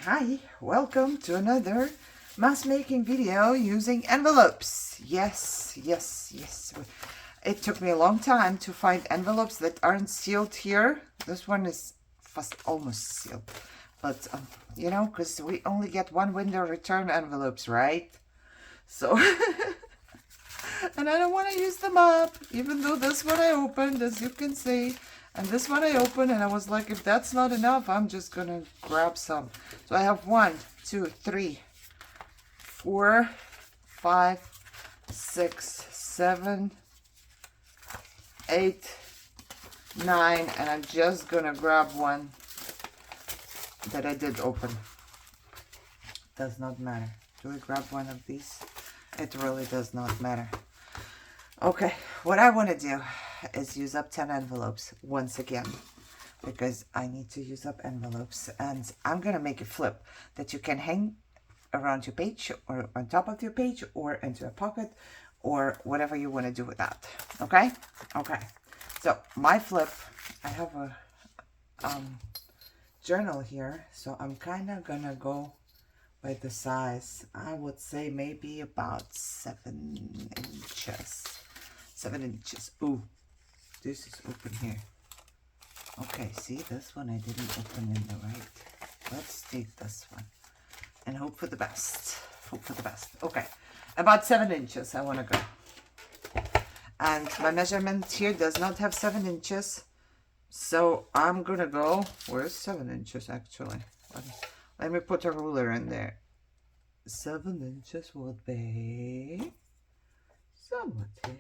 Hi, welcome to another mask making video using envelopes. Yes. It took me a long time to find envelopes that aren't sealed here. This one is almost sealed, but you know, because we only get one window return envelopes, right? So and I don't want to use them up, even though this one I opened, as you can see, and this one I opened, and I was like, if that's not enough, I'm just gonna grab some. So I have 1, 2, 3, 4, 5, 6, 7, 8, 9, and I'm just gonna grab one that I did open. Does not matter. Do I grab one of these? It really does not matter. Okay, what I want to do is use up 10 envelopes once again, because I need to use up envelopes, and I'm going to make a flip that you can hang around your page or on top of your page or into a pocket or whatever you want to do with that. Okay? Okay. So my flip, I have a journal here, so I'm kind of going to go by the size. I would say maybe about 7 inches. 7 inches. Ooh, this is open here. Okay, see, this one I didn't open in the right. Let's take this one and hope for the best. Hope for the best. Okay, about 7 inches I want to go. And my measurement here does not have 7 inches. So I'm going to go, where's 7 inches actually? Let me put a ruler in there. 7 inches would be somewhat here.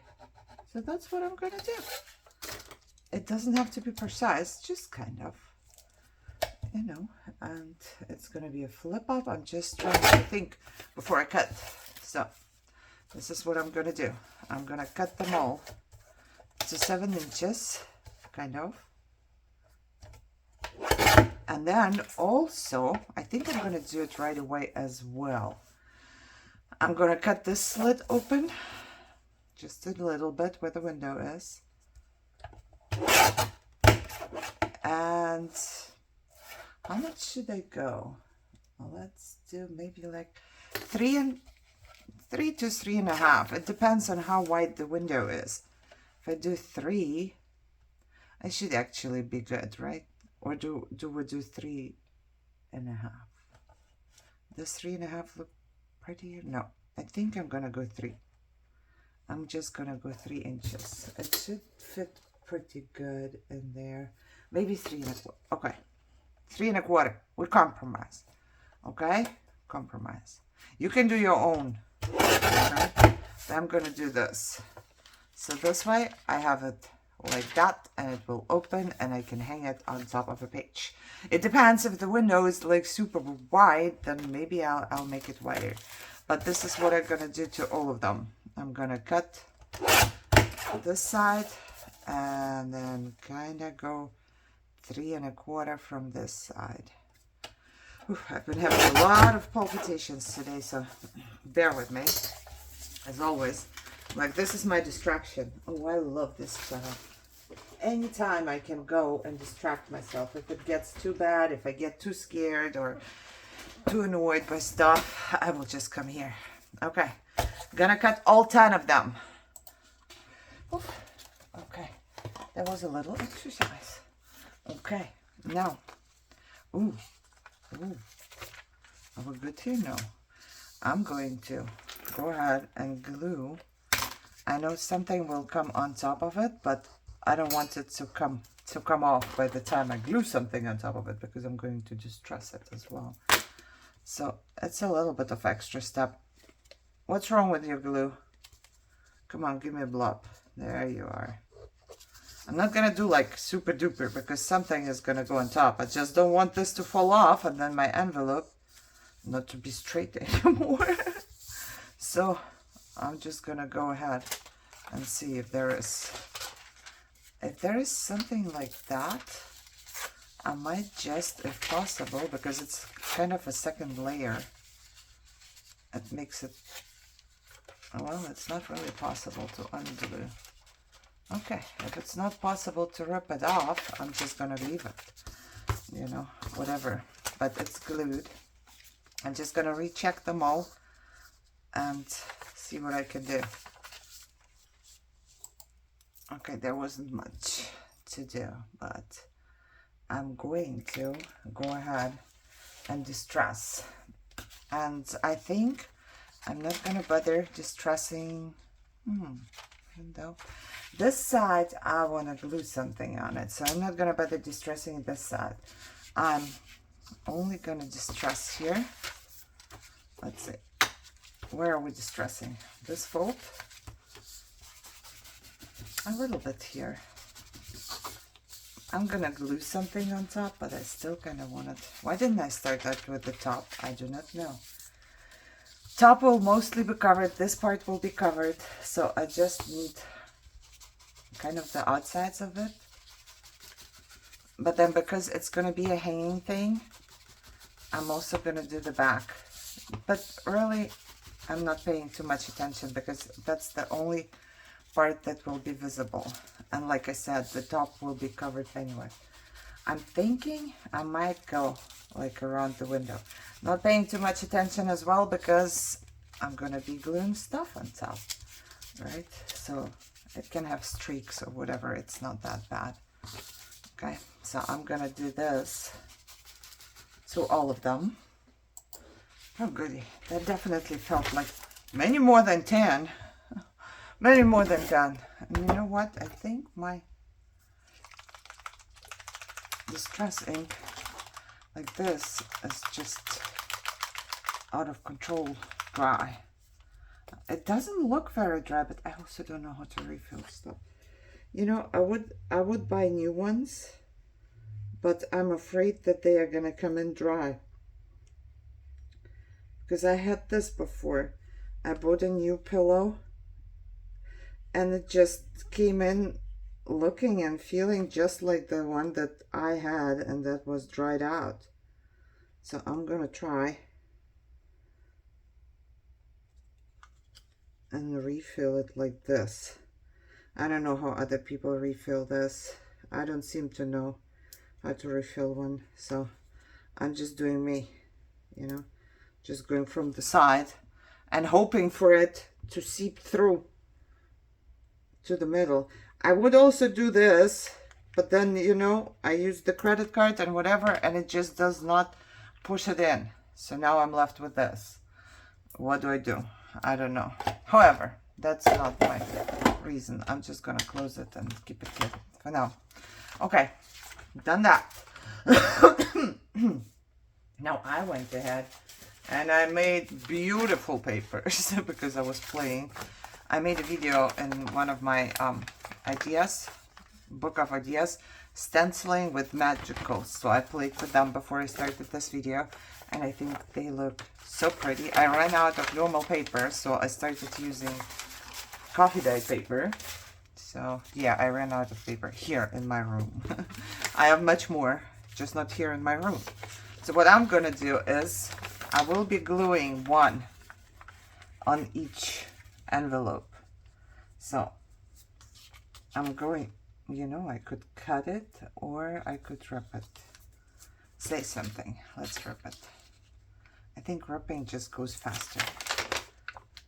So that's what I'm going to do. It doesn't have to be precise, just kind of, you know, and it's going to be a flip up. I'm just trying to think before I cut. So this is what I'm going to do. I'm going to cut them all to 7 inches, kind of. And then also, I think I'm going to do it right away as well. I'm going to cut this slit open just a little bit where the window is. And how much should I go? Well, let's do maybe like 3 to 3.5. It depends on how wide the window is. If I do 3, I should actually be good, right? Or do we do 3.5? Does 3.5 look prettier? No, I think I'm gonna go 3. I'm just gonna go 3 inches. It should fit pretty good in there. Maybe 3.25. Okay, 3.25. We compromise. Okay, compromise. You can do your own. Okay? So I'm gonna do this. So this way I have it like that, and it will open, and I can hang it on top of a page. It depends. If the window is like super wide, then maybe I'll make it wider. But this is what I'm gonna do to all of them. I'm gonna cut this side and then kind of go 3.25 from this side. I've been having a lot of palpitations today, so bear with me, as always. Like, this is my distraction. Oh, I love this channel. Anytime I can go and distract myself. If it gets too bad, if I get too scared or too annoyed by stuff, I will just come here. Okay, gonna cut all 10 of them. Oof. Okay, that was a little exercise. Okay, now, ooh, are we good here? No, I'm going to go ahead and glue. I know something will come on top of it, but I don't want it to come off by the time I glue something on top of it, because I'm going to just truss it as well. So it's a little bit of extra step. What's wrong with your glue? Come on, give me a blob. There you are. I'm not gonna do like super duper, because something is gonna go on top. I just don't want this to fall off and then my envelope not to be straight anymore. So I'm just gonna go ahead and see if there is something like that. I might just, if possible, because it's kind of a second layer, it makes it, well, it's not really possible to unglue. Okay, if it's not possible to rip it off, I'm just gonna leave it, you know, whatever. But it's glued. I'm just gonna recheck them all and see what I can do. Okay, there wasn't much to do, but I'm going to go ahead and distress. And I think I'm not gonna bother distressing, even though this side I want to glue something on it, so I'm not gonna bother distressing this side. I'm only gonna distress here. Let's see, where are we distressing? This fold, a little bit here. I'm gonna glue something on top, but I still kind of want it. Why didn't I start that with the top? I do not know. Top will mostly be covered. This part will be covered, so I just need kind of the outsides of it. But then because it's gonna be a hanging thing, I'm also gonna do the back. But really, I'm not paying too much attention because that's the only part that will be visible. And like I said, the top will be covered anyway. I'm thinking I might go like around the window. Not paying too much attention as well because I'm gonna be gluing stuff on top, right? So it can have streaks or whatever. It's not that bad. Okay, so I'm gonna do this to all of them. Oh goody, that definitely felt like many more than 10. Many more than 10. And you know what? I think my distress ink like this is just out of control dry. It doesn't look very dry, but I also don't know how to refill stuff. You know, I would buy new ones, but I'm afraid that they are gonna come in dry. Because I had this before. I bought a new pillow and it just came in looking and feeling just like the one that I had, and that was dried out. So I'm gonna try and refill it like this. I don't know how other people refill this. I don't seem to know how to refill one, so I'm just doing me, you know, just going from the side and hoping for it to seep through to the middle. I would also do this, but then, you know, I use the credit card and whatever, and it just does not push it in. So now I'm left with this. What do I do? I don't know. However, that's not my reason. I'm just gonna close it and keep it here for now. Okay, done that. Now I went ahead and I made beautiful papers because I was playing. I made a video in one of my ideas, book of ideas, stenciling with magicals. So I played with them before I started this video, and I think they look so pretty. I ran out of normal paper, so I started using coffee dye paper. So yeah, I ran out of paper here in my room. I have much more, just not here in my room. So what I'm gonna do is I will be gluing one on each envelope. So I'm going, you know, I could cut it or I could rip it. Say something. Let's rip it. I think ripping just goes faster.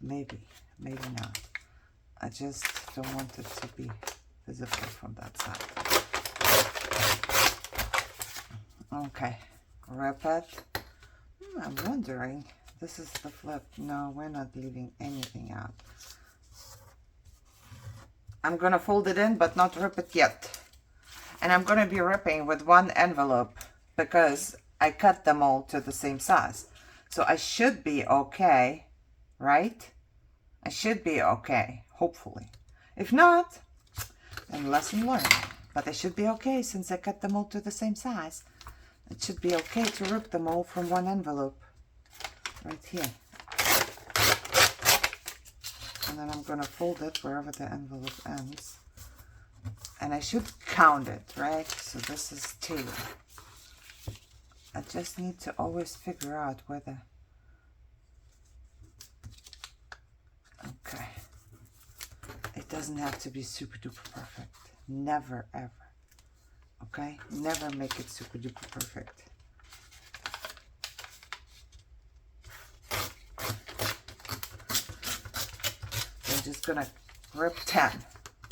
Maybe, maybe not. I just don't want it to be visible from that side. Okay, rip it. I'm wondering, this is the flip. No, we're not leaving anything out. I'm gonna fold it in, but not rip it yet. And I'm gonna be ripping with one envelope because I cut them all to the same size. So I should be okay, right? I should be okay, hopefully. If not, then lesson learned. But I should be okay since I cut them all to the same size. It should be okay to rip them all from one envelope. Right here. And then I'm gonna fold it wherever the envelope ends. And I should count it, right? So this is 2. I just need to always figure out whether... Okay. It doesn't have to be super duper perfect. Never ever. Okay? Never make it super duper perfect. just gonna rip 10.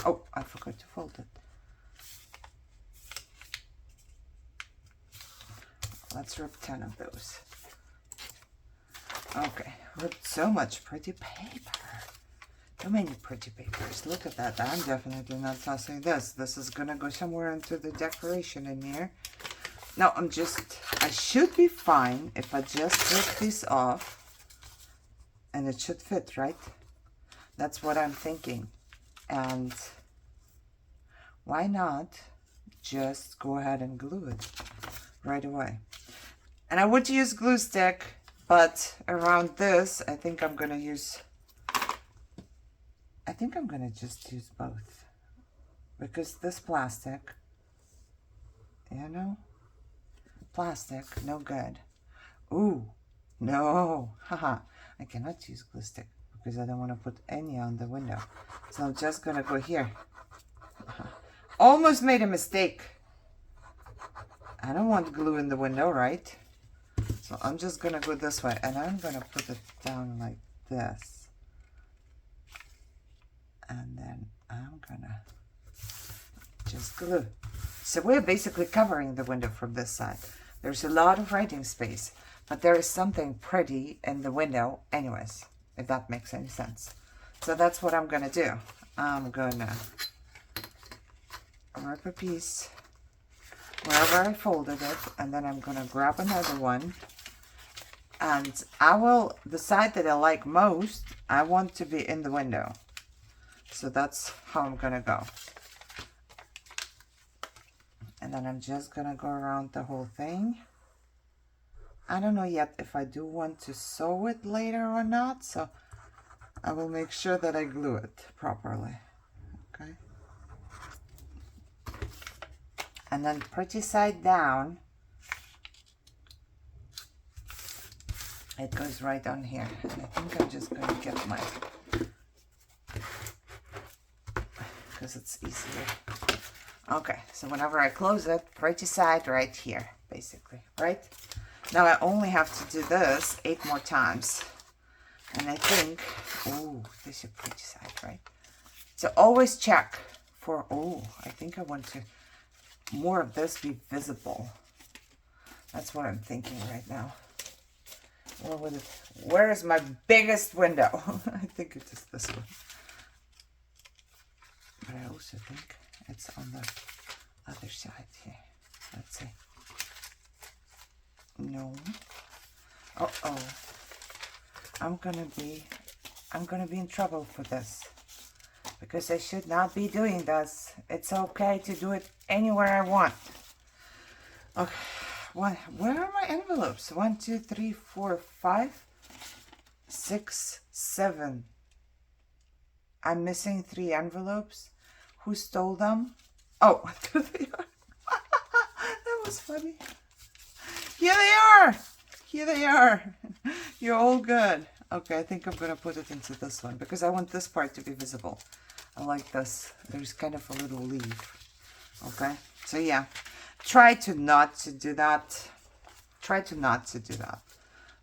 Oh, I forgot to fold it. Let's rip 10 of those. Okay, ripped so much pretty paper. Too many pretty papers. Look at that. I'm definitely not tossing this. This is gonna go somewhere into the decoration in here. No, I should be fine if I just rip this off. And it should fit, right? That's what I'm thinking. And why not just go ahead and glue it right away? And I would use glue stick, but around this, I think I'm gonna just use both. Because this plastic, you know, plastic, no good. Ooh, no, haha. I cannot use glue stick because I don't want to put any on the window. So I'm just gonna go here. Almost made a mistake. I don't want glue in the window, right? So I'm just gonna go this way and I'm gonna put it down like this. And then I'm gonna just glue. So we're basically covering the window from this side. There's a lot of writing space, but there is something pretty in the window anyways, if that makes any sense. So that's what I'm gonna do. I'm gonna rip a piece wherever I folded it, and then I'm gonna grab another one. And the side that I like most, I want to be in the window. So that's how I'm gonna go. And then I'm just gonna go around the whole thing. I don't know yet if I do want to sew it later or not, so I will make sure that I glue it properly. Okay. And then pretty side down, it goes right on here. And I think I'm just gonna get my, because it's easier. Okay, so whenever I close it, pretty side right here, basically, right? Now I only have to do this 8 more times. And I think, oh, this is pretty side, right? So always check for, oh, I think I want to, more of this be visible. That's what I'm thinking right now. Where is my biggest window? I think it is this one. But I also think it's on the other side here. Let's see. No. Uh-oh. I'm gonna be in trouble for this. Because I should not be doing this. It's okay to do it anywhere I want. Okay. Where are my envelopes? 1, 2, 3, 4, 5, 6, 7. I'm missing 3 envelopes. Who stole them? Oh, there they are. That was funny. Here they are. Here they are. You're all good. Okay, I think I'm going to put it into this one because I want this part to be visible. I like this. There's kind of a little leaf. Okay, so yeah. Try to not to do that. Try to not to do that.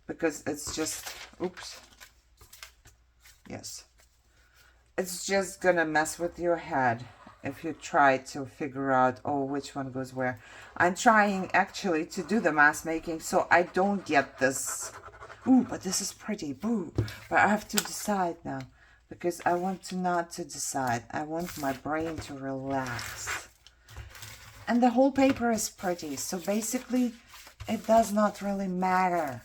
Because it's just, oops. Yes. It's just gonna mess with your head if you try to figure out, oh, which one goes where. I'm trying actually to do the mask making so I don't get this. Ooh, but this is pretty. Boo. But I have to decide now because I want to not to decide. I want my brain to relax. And the whole paper is pretty. So basically, it does not really matter.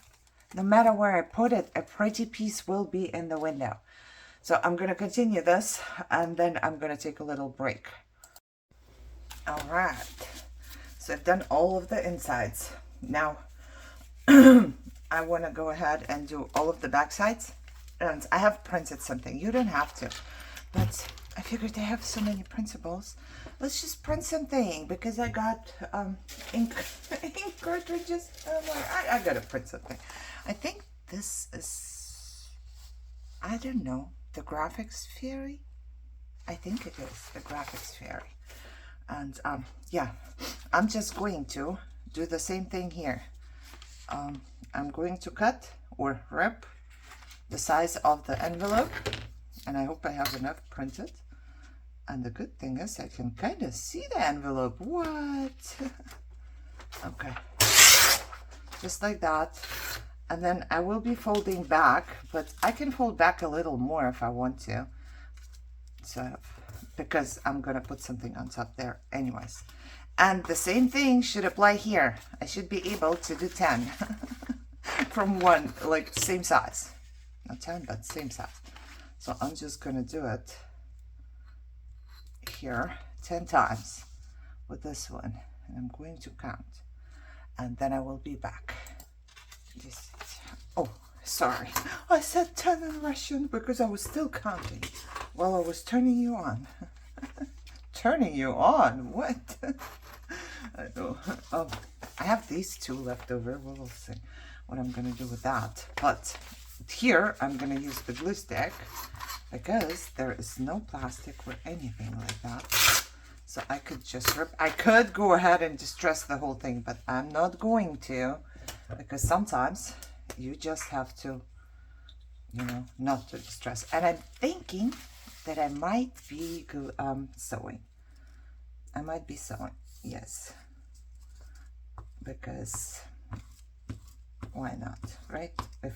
No matter where I put it, a pretty piece will be in the window. So I'm going to continue this and then I'm going to take a little break. All right. So I've done all of the insides. Now, I want to go ahead and do all of the back sides. And I have printed something. You don't have to. But I figured I have so many printables. Let's just print something because I got ink cartridges. I got to print something. I think this is, I don't know. The Graphics Fairy? I think it is the Graphics Fairy. And yeah, I'm just going to do the same thing here. I'm going to cut or rip the size of the envelope And I hope I have enough printed. And the good thing is I can kind of see the envelope. What? Okay. Just like that. And then I will be folding back, but I can fold back a little more if I want to. So, because I'm going to put something on top there anyways. And the same thing should apply here. I should be able to do 10 from one, like same size. Not 10, but same size. So I'm just going to do it here 10 times with this one. And I'm going to count. And then I will be back. Oh, sorry. I said 10 in Russian because I was still counting while I was turning you on. Turning you on? What? I know. Oh, I have these two left over. We'll see what I'm going to do with that. But here I'm going to use the glue stick because there is no plastic or anything like that. So I could just rip. I could go ahead and distress the whole thing, but I'm not going to, because sometimes you just have to, you know, not to distress. And I'm thinking that I might be sewing. I might be sewing, yes, because why not, right? If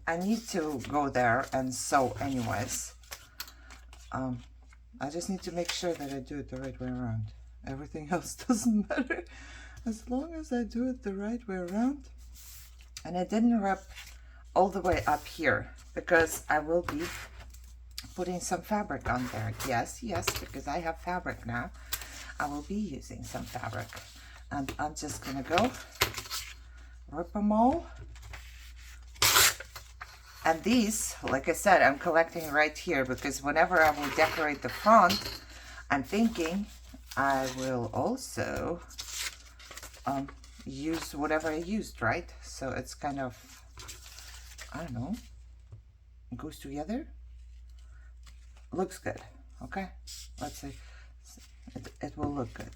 I need to go there and sew anyways, I just need to make sure that I do it the right way around. Everything else doesn't matter as long as I do it the right way around. And I didn't wrap all the way up here because I will be putting some fabric on there. Yes, because I have fabric now. I will be using some fabric. And I'm just gonna go rip them all. And these, like I said, I'm collecting right here because whenever I will decorate the front, I'm thinking I will also use whatever I used, right? So it's kind of, I don't know, it goes together. Looks good, okay? Let's see. It will look good.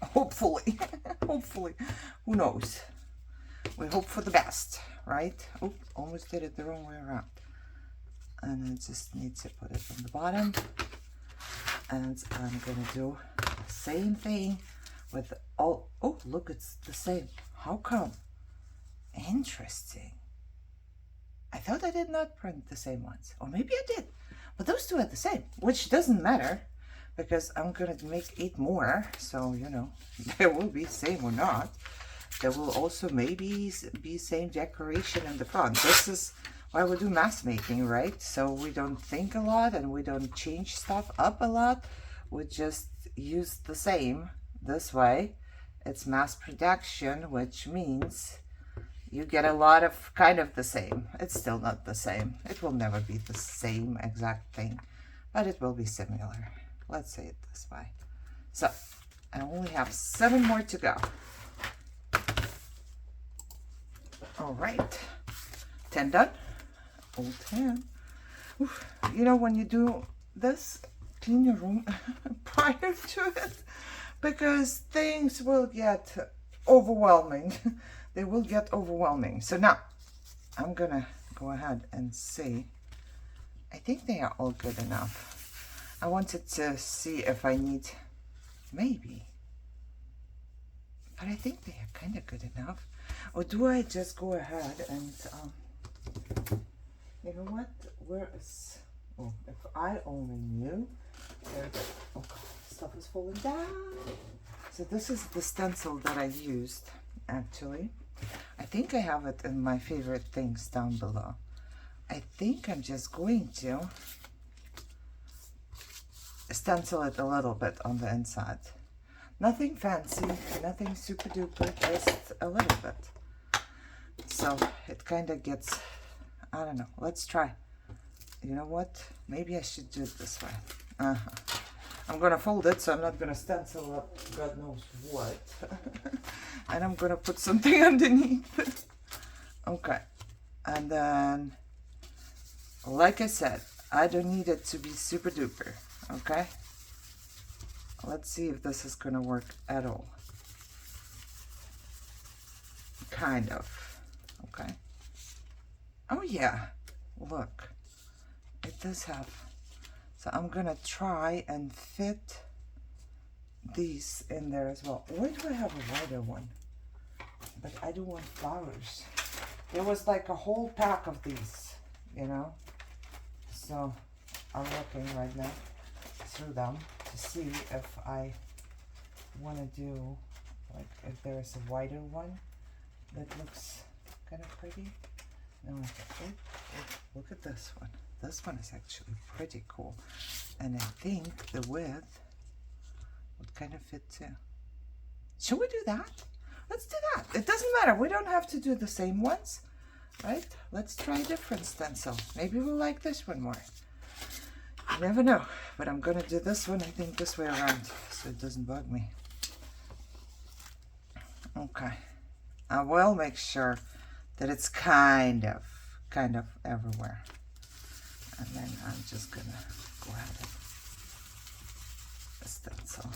Hopefully. Hopefully. Who knows? We hope for the best, right? Oh, almost did it the wrong way around. And I just need to put it on the bottom. And I'm gonna do the same thing with all. Oh, look, it's the same. How come? Interesting. I thought I did not print the same ones. Or maybe I did. But those two are the same, which doesn't matter because I'm gonna make 8 more. So, you know, they will be same or not. There will also maybe be same decoration in the front. This is why we do mass making, right? So we don't think a lot and we don't change stuff up a lot. We just use the same this way. It's mass production, which means you get a lot of kind of the same. It's still not the same. It will never be the same exact thing, but it will be similar. Let's say it this way. So I only have 7 more to go. All right, 10 done. Oh, 10. Oof. You know, when you do this, clean your room prior to it because things will get overwhelming. They will get overwhelming. So now I'm gonna go ahead and see. I think they are all good enough. I wanted to see if I need maybe, but I think they are kind of good enough. Or do I just go ahead and, you know what? Where is, oh, if I only knew. There, oh God, stuff is falling down. So this is the stencil that I used, actually. I think I have it in my favorite things down below. I think I'm just going to stencil it a little bit on the inside. Nothing fancy, nothing super duper, just a little bit. So it kind of gets, I don't know, let's try. You know what? Maybe I should do it this way. I'm going to fold it, so I'm not going to stencil up God knows what. And I'm going to put something underneath. Okay. And then, like I said, I don't need it to be super duper. Okay? Let's see if this is going to work at all. Kind of. Okay. Oh, yeah. Look. It this have? So I'm gonna try and fit these in there as well. Where do I have a wider one? But I don't want flowers. There was like a whole pack of these, you know. So I'm looking right now through them to see if I want to do, like, if there's a wider one that looks kind of pretty. No, look at this one. This one is actually pretty cool. And I think the width would kind of fit too. Should we do that? Let's do that. It doesn't matter. We don't have to do the same ones, right? Let's try a different stencil. Maybe we'll like this one more. You never know. But I'm going to do this one, I think, this way around so it doesn't bug me. Okay. I will make sure that it's kind of everywhere. And then I'm just going to go ahead and stencil.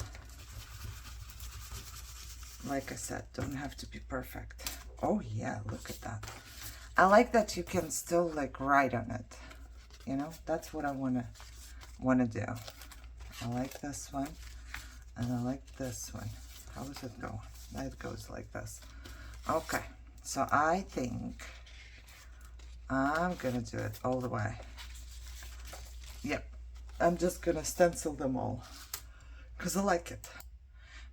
Like I said, don't have to be perfect. Oh yeah, look at that. I like that you can still like write on it. You know, that's what I wanna do. I like this one and I like this one. How does it go? It goes like this. Okay, so I think I'm gonna do it all the way. Yep, I'm just gonna stencil them all because I like it.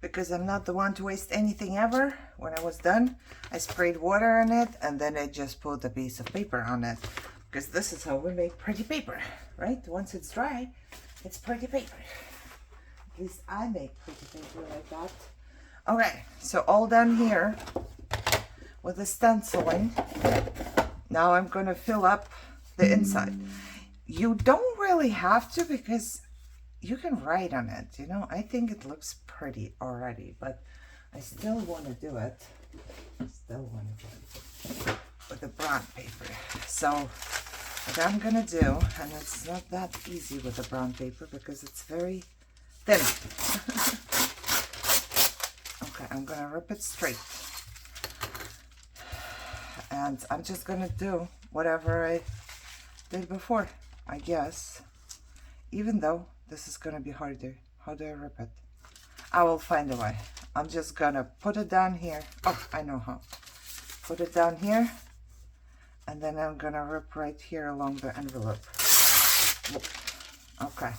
Because I'm not the one to waste anything ever. When I was done, I sprayed water on it and then I just put a piece of paper on it. Because this is how we make pretty paper, right? Once it's dry, it's pretty paper. At least I make pretty paper like that. Okay, so all done here with the stenciling. Now I'm going to fill up the inside. You don't really have to because you can write on it, you know. I think it looks pretty already, but I still want to do it. With the brown paper. So what I'm gonna do, and it's not that easy with the brown paper because it's very thin. Okay, I'm gonna rip it straight. And I'm just gonna do whatever I did before, I guess. Even though this is gonna be harder. How do I rip it? I will find a way. I'm just gonna put it down here. Oh, I know how. Put it down here. And then I'm gonna rip right here along the envelope. Okay.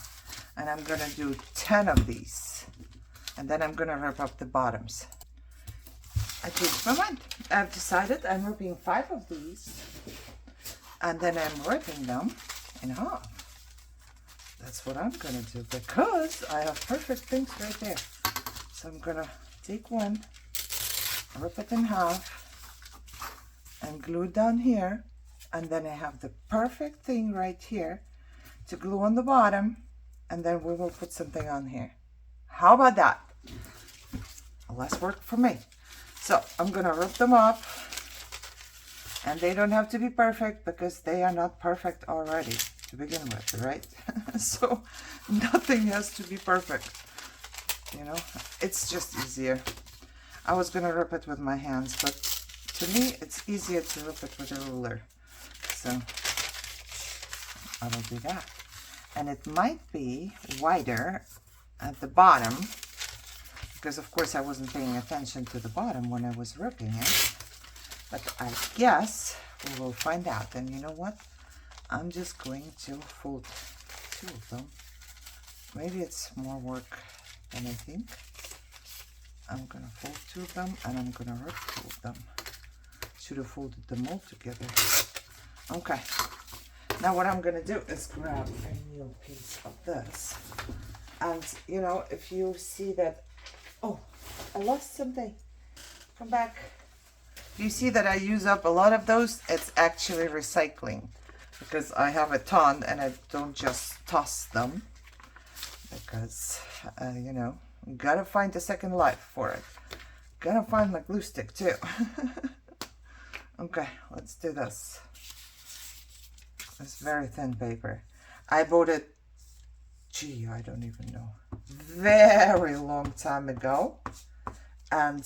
And I'm gonna do 10 of these. And then I'm gonna rip up the bottoms. I changed my mind. I've decided I'm ripping 5 of these. And then I'm ripping them in half. That's what I'm gonna do because I have perfect things right there. So I'm gonna take one, rip it in half, and glue it down here. And then I have the perfect thing right here to glue on the bottom. And then we will put something on here. How about that? Less work for me. So I'm gonna rip them up. And they don't have to be perfect because they are not perfect already to begin with, right? So nothing has to be perfect, you know. It's just easier. I was gonna rip it with my hands, but to me it's easier to rip it with a ruler, so I will do that. And it might be wider at the bottom because of course I wasn't paying attention to the bottom when I was ripping it, but I guess we will find out. And you know what, I'm just going to fold 2 of them. Maybe it's more work than I think. I'm gonna fold 2 of them and I'm gonna rip 2 of them. Should have folded them all together. Okay. Now what I'm gonna do is grab a new piece of this. And you know, if you see that, oh, I lost something. Come back. If you see that I use up a lot of those, it's actually recycling. Because I have a ton and I don't just toss them. Because, you know, gotta find a second life for it. Gotta find my glue stick too. Okay, let's do this. It's very thin paper. I bought it, gee, I don't even know, very long time ago. And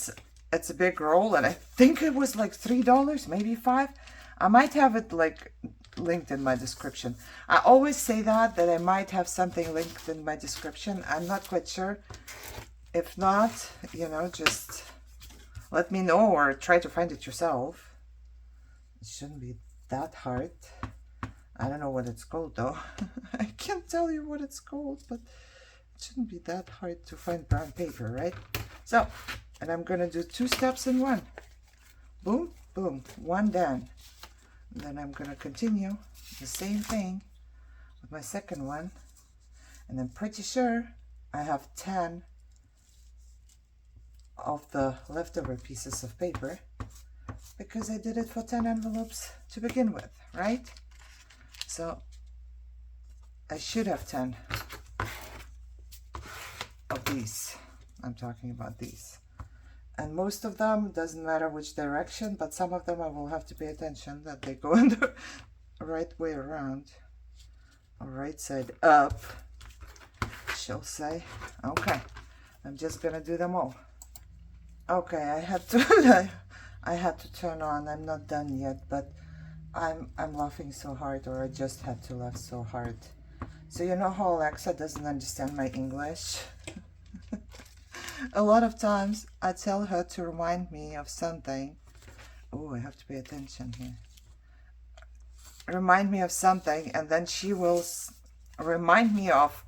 it's a big roll and I think it was like $3, maybe $5. I might have it like linked in my description. I always say that I might have something linked in my description. I'm not quite sure. If not, you know, just let me know or try to find it yourself. It shouldn't be that hard. I don't know what it's called though. I can't tell you what it's called, but it shouldn't be that hard to find brown paper, right? So, and I'm gonna do 2 steps in one. Boom, boom, one done. And then I'm gonna continue the same thing with my second one. And I'm pretty sure I have 10 of the leftover pieces of paper because I did it for 10 envelopes to begin with, right? So I should have 10 of these. I'm talking about these. And most of them, doesn't matter which direction, but some of them I will have to pay attention that they go in the right way around, or right side up, she'll say. Okay, I'm just gonna do them all. Okay, I had to turn on. I'm not done yet, but I'm laughing so hard, or I just had to laugh so hard. So you know how Alexa doesn't understand my English? A lot of times I tell her to remind me of something. Oh, I have to pay attention here. Remind me of something, and then she will remind me of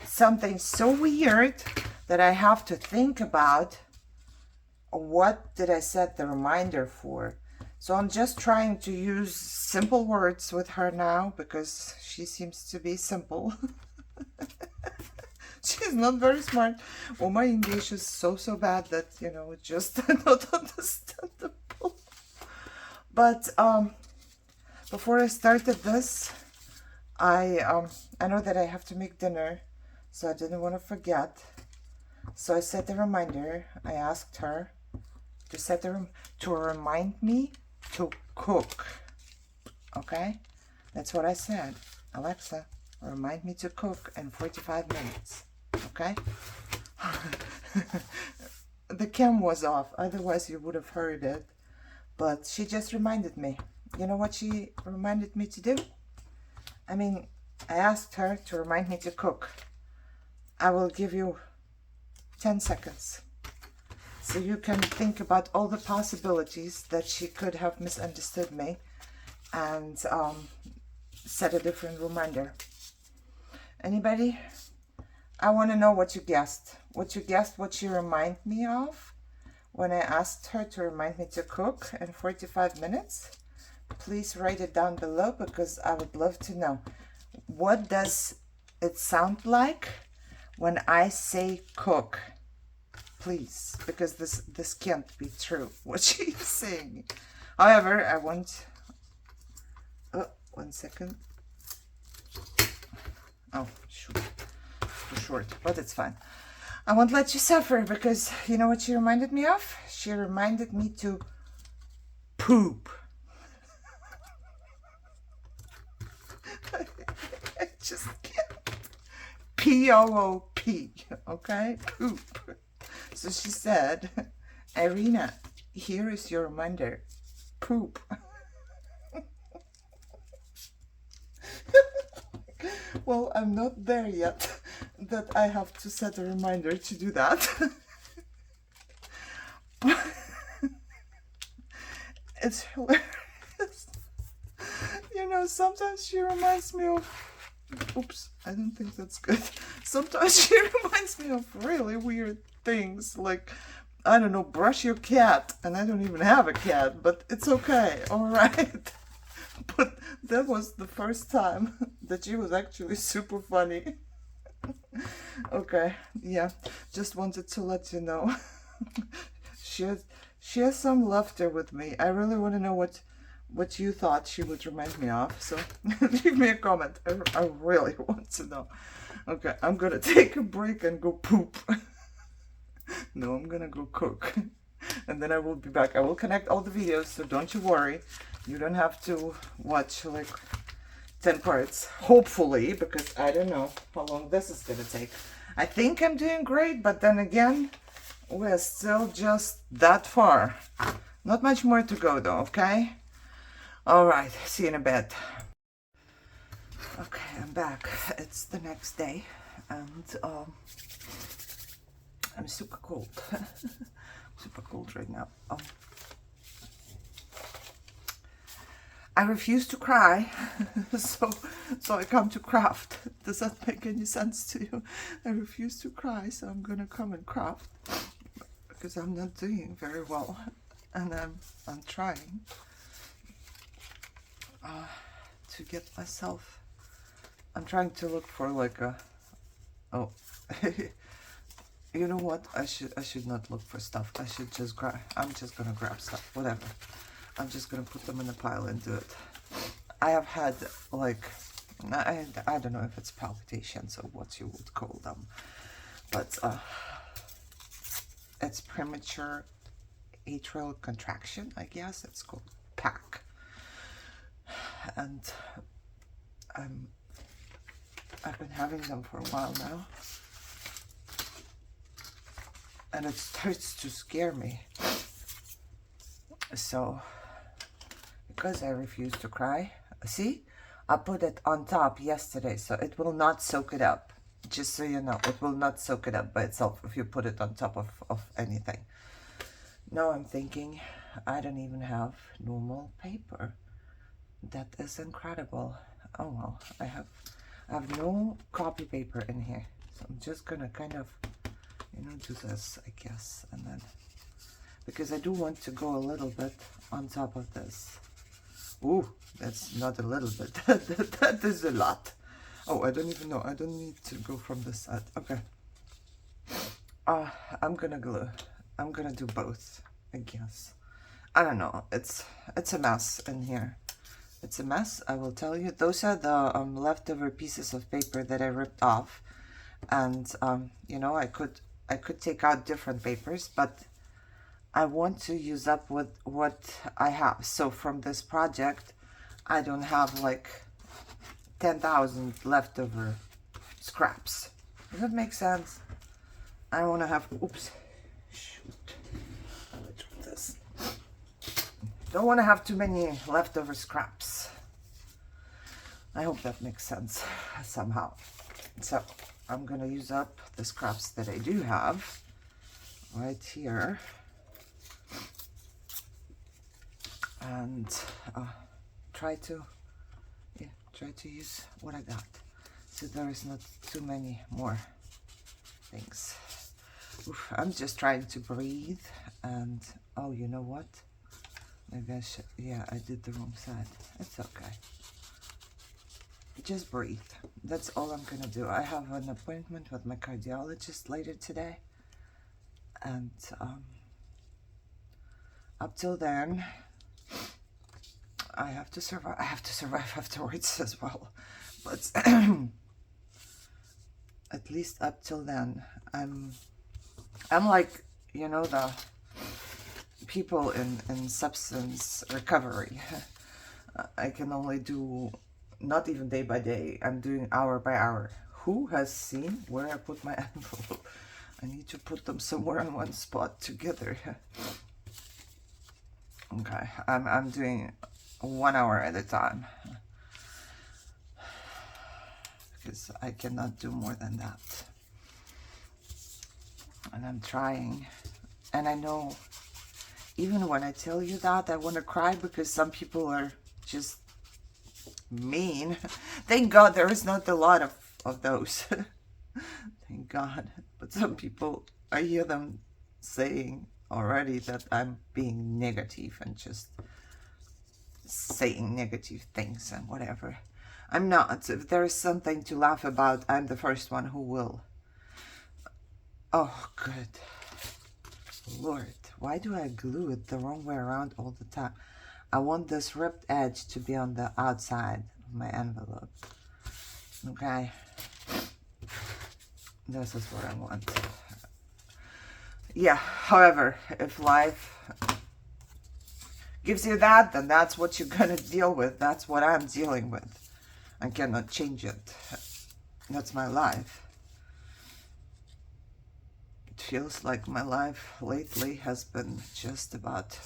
something so weird that I have to think about what did I set the reminder for. So I'm just trying to use simple words with her now because she seems to be simple. She's not very smart. Well, my English is so bad that, you know, it's just not understandable. But before I started this, I know that I have to make dinner, so I didn't want to forget. So I set a reminder. I asked her to set to remind me to cook. Okay, that's what I said. Alexa, remind me to cook in 45 minutes. Okay. The cam was off, otherwise you would have heard it, but she just reminded me. You know what she reminded me to do? I mean, I asked her to remind me to cook. I will give you 10 seconds so you can think about all the possibilities that she could have misunderstood me and set a different reminder. Anybody? I want to know what you guessed. What you guessed what she reminded me of when I asked her to remind me to cook in 45 minutes. Please write it down below because I would love to know. What does it sound like when I say cook? Please, because this can't be true, what she's saying. However, I want... Oh, 1 second. Oh, shoot. Too short, but it's fine. I won't let you suffer because you know what she reminded me of? She reminded me to poop. I just can't. P-O-O-P, okay? Poop. So she said, Irina, here is your reminder. Poop. Well, I'm not there yet that I have to set a reminder to do that. It's hilarious. You know, sometimes she reminds me of... Oops, I don't think that's good. Sometimes she reminds me of really weird things, like, I don't know, brush your cat. And I don't even have a cat, but it's okay, all right. But that was the first time that she was actually super funny. Okay, yeah, just wanted to let you know. She has some laughter with me. I really want to know what you thought she would remind me of. So leave me a comment. I really want to know. Okay, I'm gonna take a break and go poop. No, I'm gonna go cook. And then I will be back. I will connect all the videos, so don't you worry. You don't have to watch like 10 parts, hopefully, because I don't know how long this is gonna take. I think I'm doing great, but then again, we're still just that far. Not much more to go though, okay? All right, see you in a bit. Okay, I'm back. It's the next day, and I'm super cold. Super cold right now. I refuse to cry, so I come to craft. Does that make any sense to you? I refuse to cry, so I'm gonna come and craft because I'm not doing very well, and I'm trying to get myself. I'm trying to look for like a. Oh, you know what? I should not look for stuff. I should just grab. I'm just gonna grab stuff. Whatever. I'm just gonna put them in a pile and do it. I have had like I don't know if it's palpitations or what you would call them, but it's premature atrial contraction. I guess it's called PAC, and I've been having them for a while now, and it starts to scare me. So, because I refuse to cry, see, I put it on top yesterday, so it will not soak it up. Just so you know, it will not soak it up by itself if you put it on top of anything. Now I'm thinking, I don't even have normal paper. That is incredible. Oh well, I have no copy paper in here, so I'm just gonna kind of, you know, do this, I guess, and then, because I do want to go a little bit on top of this. Ooh, that's not a little bit. That is a lot. Oh, I don't even know. I don't need to go from this side. Okay. I'm gonna glue. I'm gonna do both, I guess. I don't know. It's a mess in here. It's a mess, I will tell you. Those are the leftover pieces of paper that I ripped off. And, you know, I could take out different papers, but I want to use up with what I have. So from this project, I don't have like 10,000 leftover scraps. Does that make sense? I want to have, oops, shoot, let me drop this. Don't want to have too many leftover scraps. I hope that makes sense somehow. So I'm going to use up the scraps that I do have right here. And try to use what I got, so there is not too many more things. Oof, I'm just trying to breathe. And oh, you know what? Maybe I should. Yeah, I did the wrong side. It's okay. Just breathe. That's all I'm gonna do. I have an appointment with my cardiologist later today, and up till then, I have to survive. I have to survive afterwards as well. But at least up till then, I'm like, you know, the people in substance recovery. I can only do, not even day by day. I'm doing hour by hour. Who has seen where I put my envelope? I need to put them somewhere in one spot together. Okay, I'm doing 1 hour at a time, because I cannot do more than that. And I'm trying, and I know even when I tell you that, I want to cry because some people are just mean. Thank God there is not a lot of those. Thank God. But some people, I hear them saying already that I'm being negative and just saying negative things and whatever. I'm not. If there is something to laugh about, I'm the first one who will. Oh, good Lord, why do I glue it the wrong way around all the time? I want this ripped edge to be on the outside of my envelope. Okay, this is what I want. Yeah, however, if life gives you that, then that's what you're gonna deal with. That's what I'm dealing with. I cannot change it. That's my life. It feels like my life lately has been just about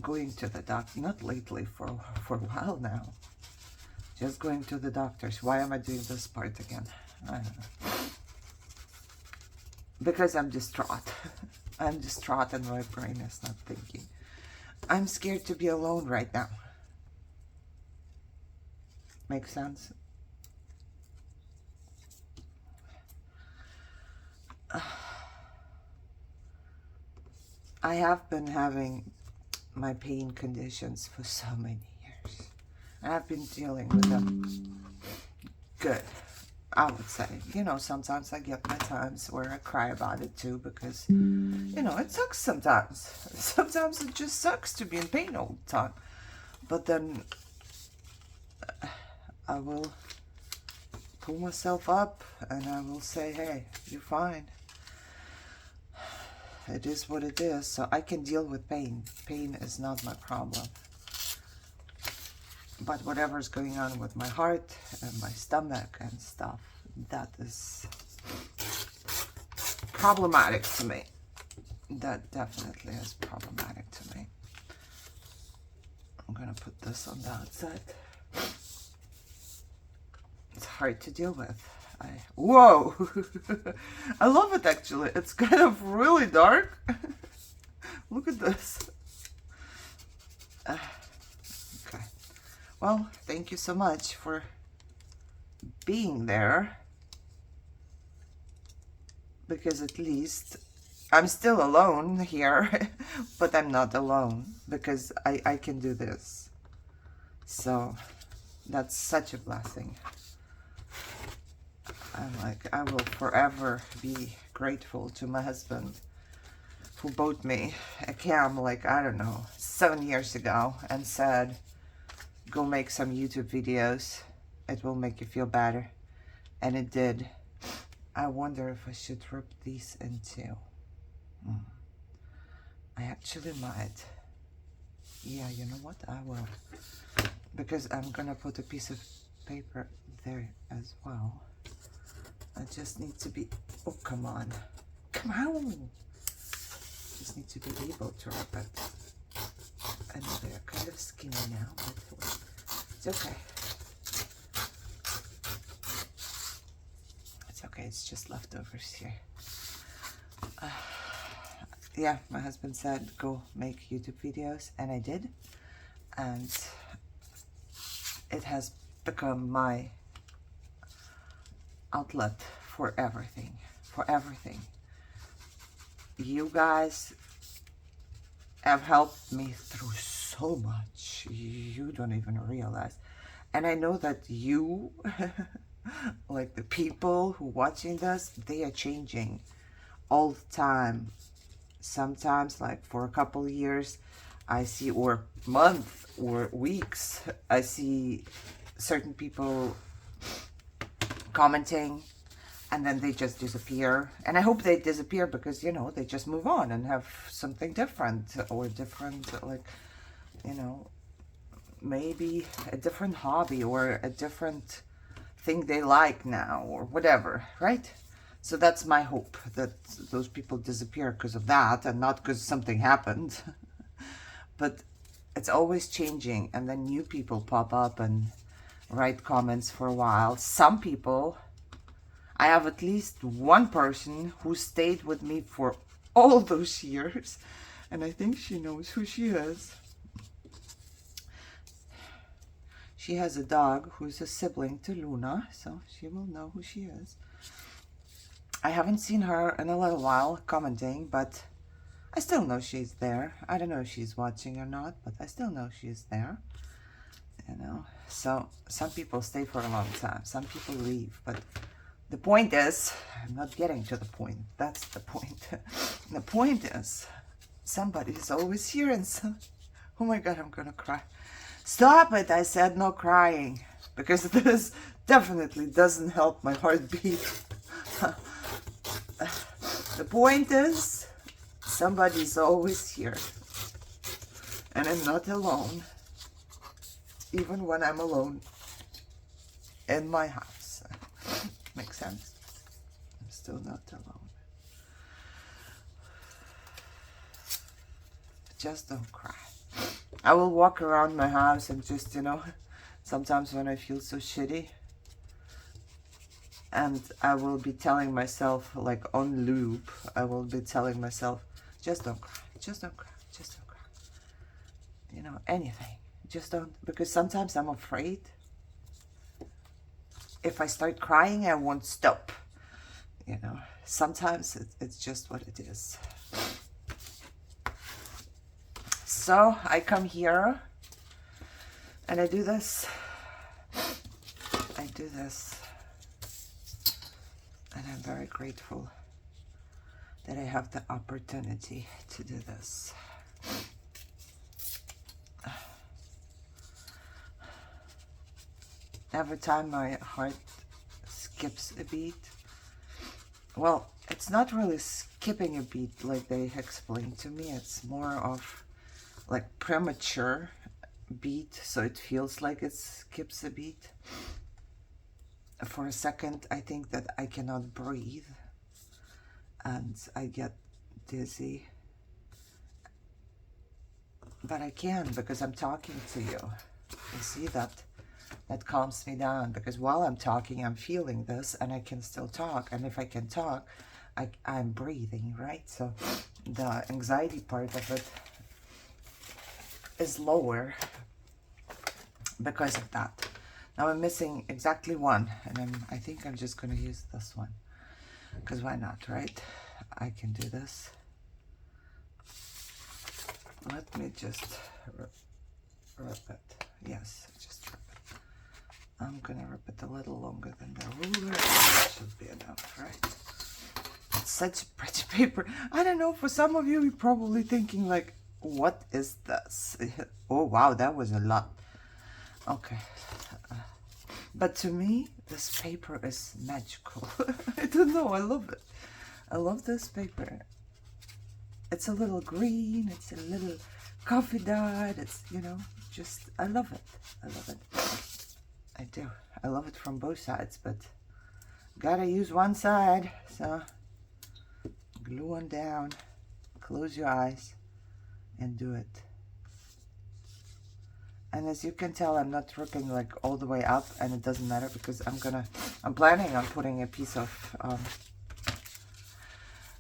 going to the doctor. Not lately, for a while now. Just going to the doctors. Why am I doing this part again? I don't know. Because I'm distraught. I'm distraught and my brain is not thinking. I'm scared to be alone right now. Makes sense? I have been having my pain conditions for so many years. And I've been dealing with them good, I would say. You know, sometimes I get my times where I cry about it too, because, you know, it sucks sometimes. Sometimes it just sucks to be in pain all the time. But then I will pull myself up and I will say, hey, you're fine. It is what it is, so I can deal with pain. Pain is not my problem. But whatever's going on with my heart and my stomach and stuff, that is problematic to me. That definitely is problematic to me. I'm gonna put this on the outside. It's hard to deal with. Whoa! I love it actually. It's kind of really dark. Look at this. Okay. Well, thank you so much for being there. Because at least I'm still alone here. But I'm not alone. Because I can do this. So that's such a blessing. I will forever be grateful to my husband who bought me a cam, like, I don't know, 7 years ago and said, go make some YouTube videos. It will make you feel better. And it did. I wonder if I should rip these in two. I actually might. Yeah, you know what? I will. Because I'm gonna put a piece of paper there as well. I just need to be, oh, come on. Come on. Just need to be able to wrap it. I know they're kind of skinny now, but it's okay. It's okay, it's just leftovers here. Yeah, my husband said, go make YouTube videos, and I did. And it has become my outlet for everything, You guys have helped me through so much. You don't even realize. And I know that you, like the people who watching this, they are changing all the time. Sometimes, like for a couple of years, I see, or month or weeks, I see certain people commenting, and then they just disappear. And I hope they disappear because, you know, they just move on and have something different, or different, like, you know, maybe a different hobby or a different thing they like now or whatever, right? So that's my hope, that those people disappear because of that and not because something happened. But it's always changing, and then new people pop up and write comments for a while. Some people, I have at least one person who stayed with me for all those years, and I think she knows who she is. She has a dog who's a sibling to Luna, so she will know who she is. I haven't seen her in a little while commenting, but I still know she's there. I don't know if she's watching or not, but I still know she's there. You know, so some people stay for a long time, some people leave, but the point is, I'm not getting to the point. That's the point. The point is, somebody's always here, and some, oh my God, I'm gonna cry. Stop it, I said no crying, because this definitely doesn't help my heartbeat. The point is, somebody's always here, and I'm not alone. Even when I'm alone in my house. Makes sense? I'm still not alone. Just don't cry. I will walk around my house and just, you know, Sometimes when I feel so shitty, and I will be telling myself, like on loop, I will be telling myself, just don't cry, just don't cry, just don't cry. You know, anything. Just don't, because sometimes I'm afraid if I start crying, I won't stop. You know, sometimes it's just what it is. So I come here and I do this. I do this. And I'm very grateful that I have the opportunity to do this. Every time my heart skips a beat, well, it's not really skipping a beat like they explained to me. It's more of like premature beat, so it feels like it skips a beat. For a second, I think that I cannot breathe and I get dizzy. But I can, because I'm talking to you. You see that? That calms me down, because while I'm talking, I'm feeling this and I can still talk. And if I can talk, I'm breathing, right? So the anxiety part of it is lower because of that. Now I'm missing exactly one, and I think I'm just going to use this one, because why not, right? I can do this. Let me just rip it. Yes, just rip it. I'm going to rip it a little longer than the ruler. That should be enough, right? It's such a pretty paper. I don't know, for some of you, you're probably thinking like, what is this? Oh, wow, that was a lot. Okay. But to me, this paper is magical. I don't know, I love it. I love this paper. It's a little green, it's a little coffee dyed, it's, you know, just, I love it. I love it. I do. I love it from both sides, but gotta use one side. So glue one down, close your eyes, and do it. And as you can tell, I'm not ripping like all the way up, and it doesn't matter because I'm planning on putting a piece of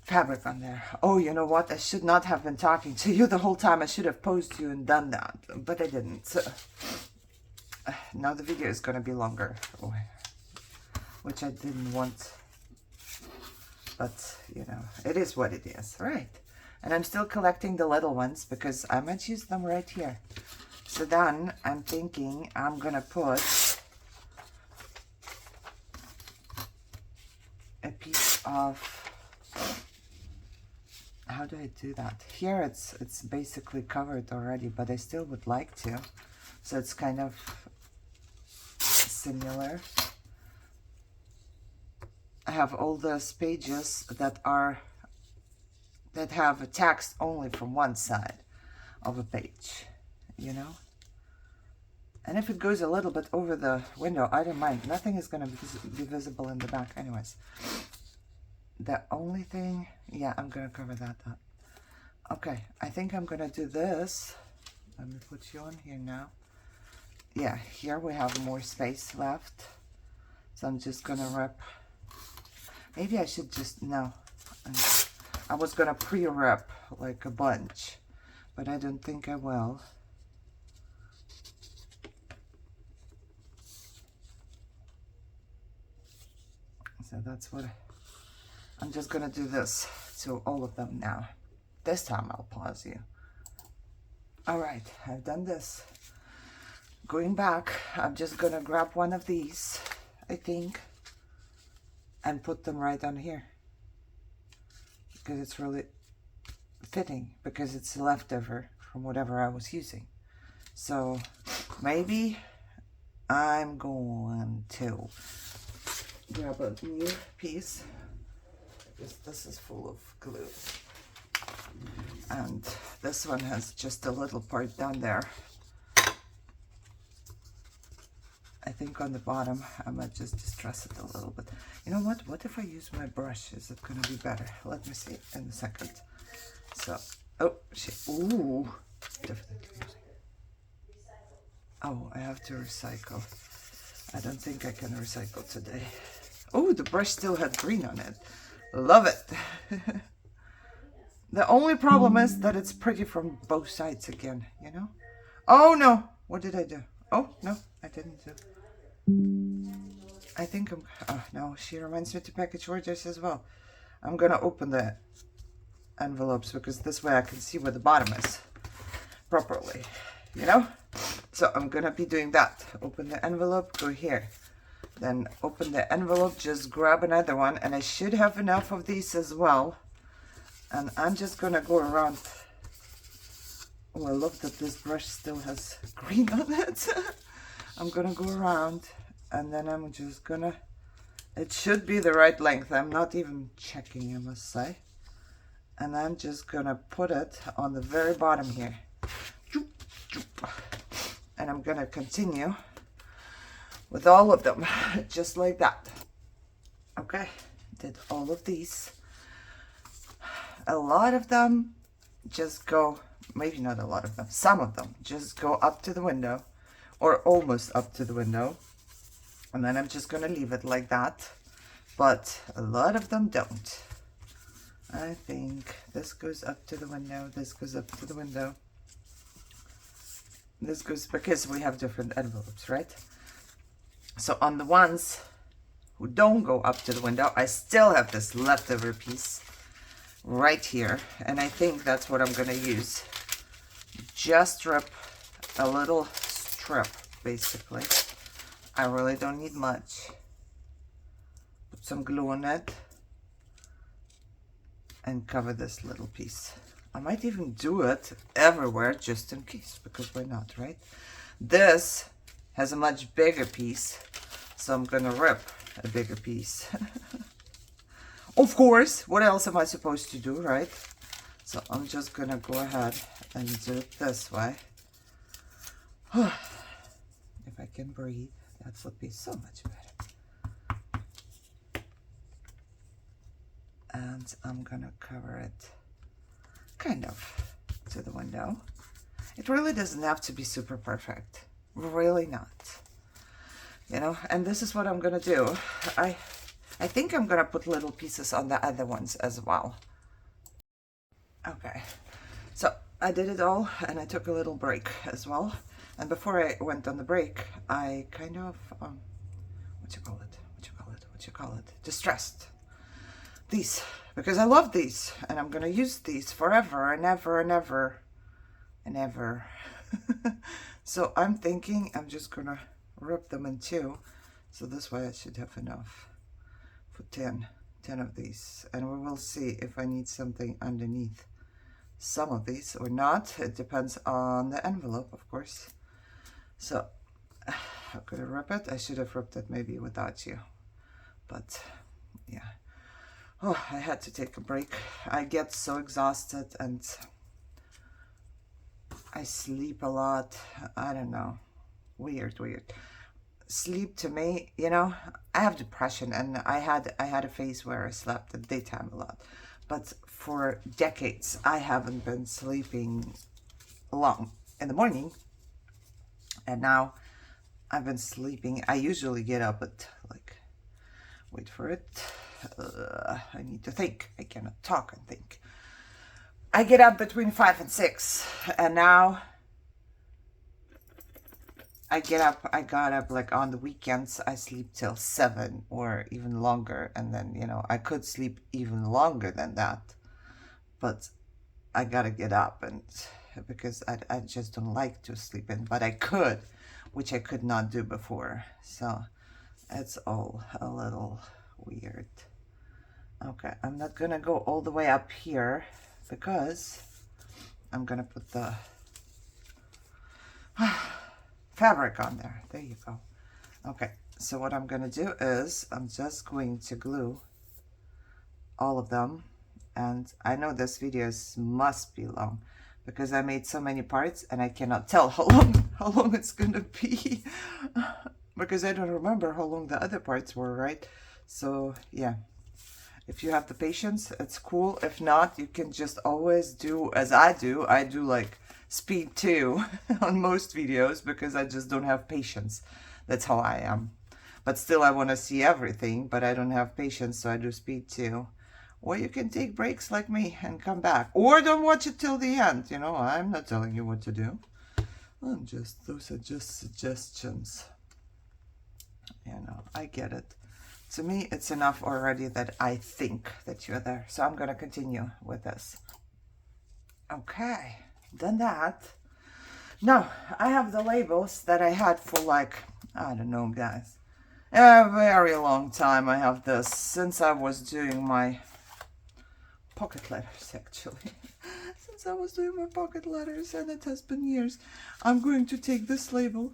fabric on there. Oh, you know what? I should not have been talking to you the whole time. I should have posed you and done that, but I didn't. So, now the video is going to be longer, which I didn't want. But, you know, it is what it is, right? And I'm still collecting the little ones because I might use them right here. So then I'm thinking I'm going to put a piece of, how do I do that? Here it's basically covered already, but I still would like to. So it's kind of similar. I have all those pages that have a text only from one side of a page, you know? And if it goes a little bit over the window, I don't mind. Nothing is going to be visible in the back anyways. The only thing, yeah, I'm going to cover that up. Okay, I think I'm going to do this. Let me put you on here now. Yeah, here we have more space left. So I'm just going to rip. Maybe I should just, no. I was going to pre-rip like a bunch, but I don't think I will. So that's what I'm just going to do this to all of them now. This time I'll pause you. All right, I've done this. Going back, I'm just going to grab one of these, I think, and put them right on here. Because it's really fitting, because it's a leftover from whatever I was using. So maybe I'm going to grab a new piece, because this is full of glue. And this one has just a little part down there. I think on the bottom, I might just distress it a little bit. You know what? What if I use my brush? Is it going to be better? Let me see in a second. So, oh, shit. Ooh. Definitely using. Oh, I have to recycle. I don't think I can recycle today. Oh, the brush still had green on it. Love it. The only problem is that it's pretty from both sides again, you know? Oh no, what did I do? Oh no, I didn't do. I think I'm, oh no, she reminds me to package orders as well. I'm gonna open the envelopes because this way I can see where the bottom is properly, you know? So I'm gonna be doing that. Open the envelope, go here. Then open the envelope, just grab another one, and I should have enough of these as well. And I'm just gonna go around. Oh, I love that this brush still has green on it. I'm gonna go around, and then I'm just gonna, it should be the right length. I'm not even checking, I must say. And I'm just gonna put it on the very bottom here. And I'm gonna continue with all of them, just like that. Okay, did all of these. A lot of them just go, maybe not a lot of them, some of them just go up to the window, or almost up to the window. And then I'm just gonna leave it like that. But a lot of them don't. I think this goes up to the window, this goes up to the window. This goes, because we have different envelopes, right? So on the ones who don't go up to the window, I still have this leftover piece right here. And I think that's what I'm gonna use. Just rip a little strip, basically. I really don't need much. Put some glue on it. And cover this little piece. I might even do it everywhere just in case, because why not, right? This has a much bigger piece, so I'm gonna rip a bigger piece. Of course, what else am I supposed to do, right? So I'm just gonna go ahead and do it this way. If I can breathe, that would be so much better. And I'm gonna cover it kind of to the window. It really doesn't have to be super perfect. Really not. You know, and this is what I'm gonna do. I think I'm gonna put little pieces on the other ones as well. Okay, so I did it all and I took a little break as well. And before I went on the break, I kind of, distressed these, because I love these and I'm gonna use these forever and ever and ever and ever. So I'm thinking I'm just gonna rip them in two, so this way I should have enough for 10 of these, and we will see if I need something underneath some of these or not. It depends on the envelope, of course. So I'm gonna rip it. I should have ripped it maybe without you, but yeah. Oh, I had to take a break. I get so exhausted and I sleep a lot. I don't know. Weird. Sleep to me, you know, I have depression, and I had a phase where I slept at daytime a lot. But for decades, I haven't been sleeping long in the morning. And now I've been sleeping. I usually get up at like, wait for it. I need to think. I cannot talk and think. I get up between 5 and 6, and now I got up like on the weekends, I sleep till 7 or even longer. And then, you know, I could sleep even longer than that, but I gotta get up, and because I just don't like to sleep in, but I could, which I could not do before. So it's all a little weird. Okay, I'm not gonna go all the way up here because I'm gonna put the fabric on there. There you go. Okay, so what I'm gonna do is I'm just going to glue all of them. And I know this video must be long because I made so many parts and I cannot tell how long it's gonna be because I don't remember how long the other parts were, right? So yeah, if you have the patience, it's cool. If not, you can just always do as I do. I do like speed 2 on most videos because I just don't have patience. That's how I am. But still I want to see everything, but I don't have patience, so I do speed 2. Or you can take breaks like me and come back. Or don't watch it till the end. You know, I'm not telling you what to do. Those are just suggestions. You know, I get it. To me, it's enough already that I think that you're there. So I'm going to continue with this. Okay, done that. Now, I have the labels that I had for like, I don't know, guys. A very long time I have this, since I was doing my pocket letters, actually. Since I was doing my pocket letters, and it has been years. I'm going to take this label.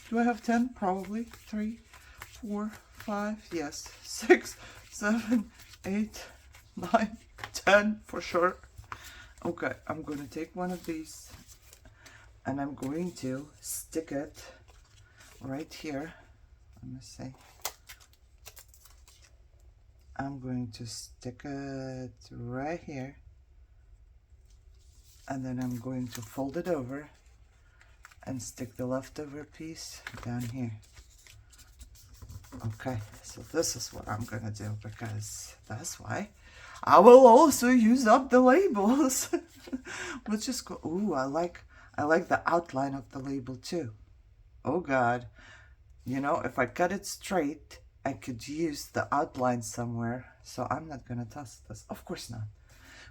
Do I have 10? Probably. 3, 4, 5, yes. 6, 7, 8, 9, 10 for sure. Okay, I'm going to take one of these and I'm going to stick it right here. Let me see. I'm going to stick it right here, and then I'm going to fold it over and stick the leftover piece down here. Okay, so this is what I'm gonna do, because that's why I will also use up the labels. Let's just go. Ooh, I like the outline of the label too. Oh God, you know, if I cut it straight, I could use the outline somewhere. So I'm not gonna toss this. Of course not.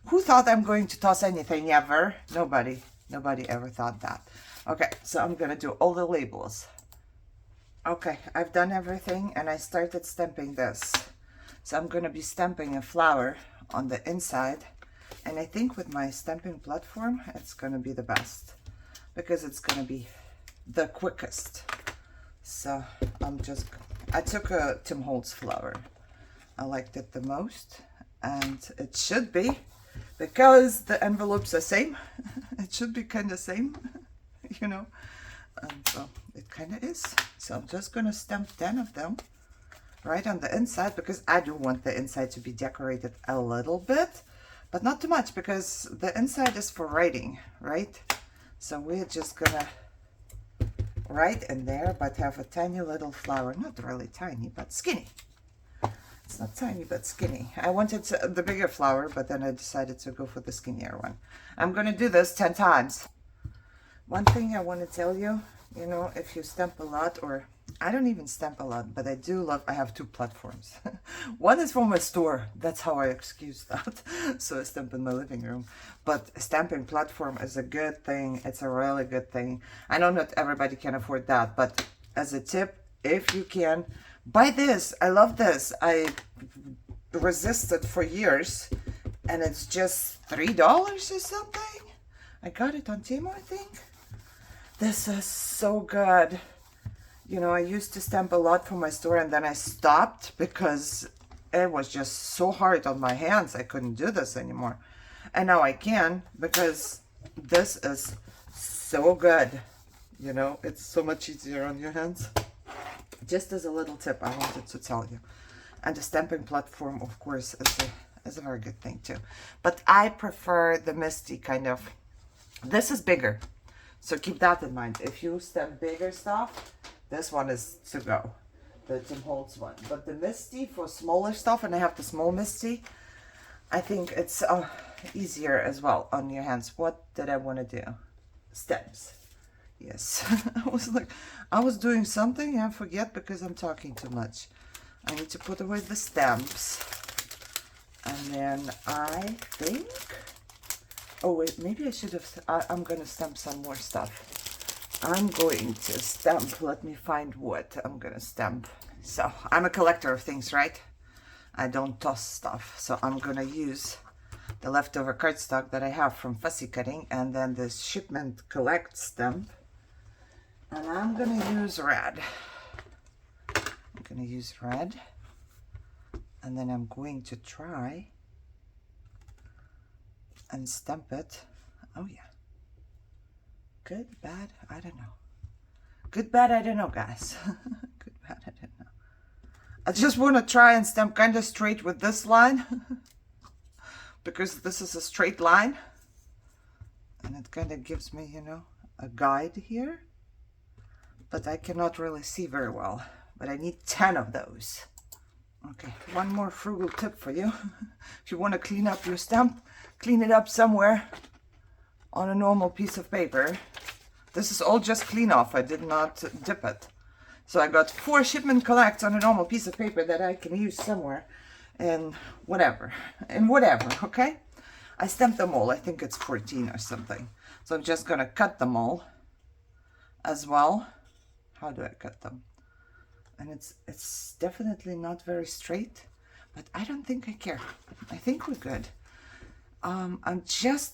Who thought I'm going to toss anything ever? Nobody. Nobody ever thought that. Okay, so I'm gonna do all the labels. Okay, I've done everything and I started stamping this. So I'm gonna be stamping a flower on the inside. And I think with my stamping platform, it's gonna be the best, because it's gonna be the quickest. So I took a Tim Holtz flower. I liked it the most, and it should be, because the envelopes are same. It should be kind of same, you know, and so it kind of is. So I'm just gonna stamp 10 of them right on the inside, because I do want the inside to be decorated a little bit, but not too much, because the inside is for writing, right? So we're just gonna write in there, but have a tiny little flower. Not really tiny, but skinny. It's not tiny, but skinny. I wanted the bigger flower, but then I decided to go for the skinnier one. I'm gonna do this 10 times. One thing I want to tell you, you know, if you stamp a lot, or I don't even stamp a lot, but I do love, I have 2 platforms. One is from my store. That's how I excuse that. So I stamp in my living room. But a stamping platform is a good thing. It's a really good thing. I know not everybody can afford that, but as a tip, if you can, buy this. I love this. I resisted for years, and it's just $3 or something. I got it on Temu, I think. This is so good. You know, I used to stamp a lot for my store, and then I stopped because it was just so hard on my hands. I couldn't do this anymore. And now I can, because this is so good. You know, it's so much easier on your hands. Just as a little tip, I wanted to tell you. And the stamping platform, of course, is a very good thing too. But I prefer the Misty kind of. This is bigger, so keep that in mind. If you stamp bigger stuff, this one is to go, the Tim Holtz one. But the Misty for smaller stuff, and I have the small Misty, I think it's easier as well on your hands. What did I want to do? Stems. Yes. I was doing something, I forget because I'm talking too much. I need to put away the stamps. And then I think, oh wait, maybe I should have, I'm going to stamp some more stuff. I'm going to stamp, let me find what I'm going to stamp. So, I'm a collector of things, right? I don't toss stuff. So, I'm going to use the leftover cardstock that I have from fussy cutting, and then this shipment collect stamp. And I'm going to use red. I'm going to use red. And then I'm going to try and stamp it. Oh, yeah. Good, bad, I don't know. Good, bad, I don't know, guys. Good, bad, I don't know. I just want to try and stamp kind of straight with this line. Because this is a straight line. And it kind of gives me, you know, a guide here. But I cannot really see very well. But I need 10 of those. Okay, one more frugal tip for you. If you want to clean up your stamp, clean it up somewhere on a normal piece of paper. This is all just clean off. I did not dip it. So I got 4 shipment collects on a normal piece of paper that I can use somewhere. And whatever. Okay? I stamped them all. I think it's 14 or something. So I'm just going to cut them all as well. How do I cut them? And it's definitely not very straight, but I don't think I care. I think we're good. I'm just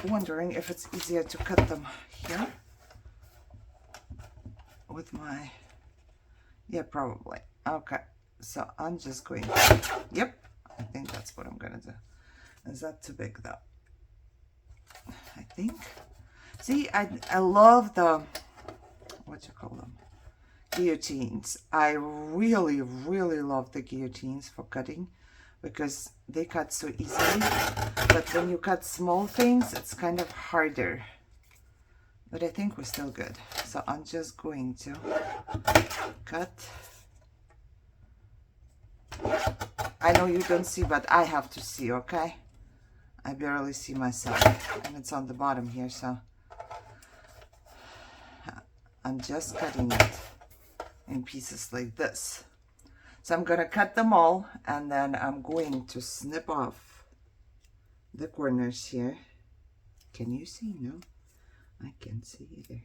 wondering if it's easier to cut them here with my, yeah, probably. Okay, so I'm just going to, yep, I think that's what I'm gonna do. Is that too big though? I think. See, I love the, what you call them? Guillotines. I really, really love the guillotines for cutting because they cut so easily. But when you cut small things, it's kind of harder. But I think we're still good. So I'm just going to cut. I know you don't see, but I have to see, okay? I barely see myself. And it's on the bottom here, so I'm just cutting it in pieces like this. So I'm gonna cut them all, and then I'm going to snip off the corners here. Can you see? No, I can't see either.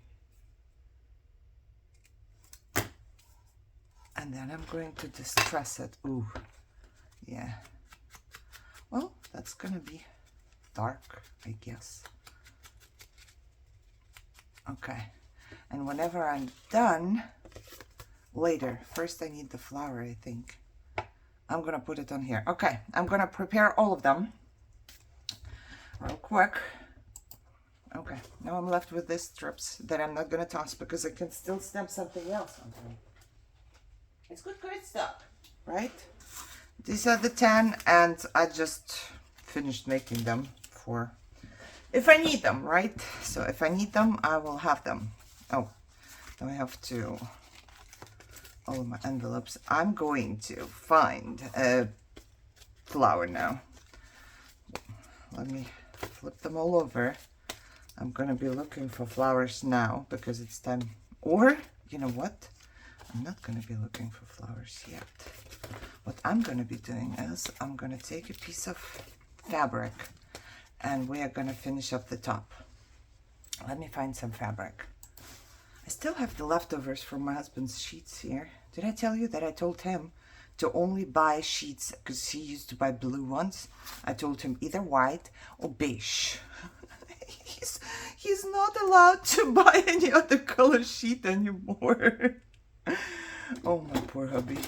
And then I'm going to distress it. Ooh, yeah. Well, that's gonna be dark, I guess. Okay, and whenever I'm done, later, first I need the flower, I think. I'm gonna put it on here. Okay, I'm gonna prepare all of them real quick. Okay, now I'm left with these strips that I'm not gonna toss because I can still stamp something else on them. It's good stuff, right? These are the 10, and I just finished making them for if I need them, right? So if I need them, I will have them. Oh, now I have to, all of my envelopes. I'm going to find a flower now. Let me flip them all over. I'm gonna be looking for flowers now because it's time. Or, you know what? I'm not gonna be looking for flowers yet. What I'm gonna be doing is I'm gonna take a piece of fabric and we are gonna finish up the top. Let me find some fabric. I still have the leftovers from my husband's sheets here. Did I tell you that I told him to only buy sheets because he used to buy blue ones? I told him either white or beige. He's not allowed to buy any other color sheet anymore. Oh, my poor hubby.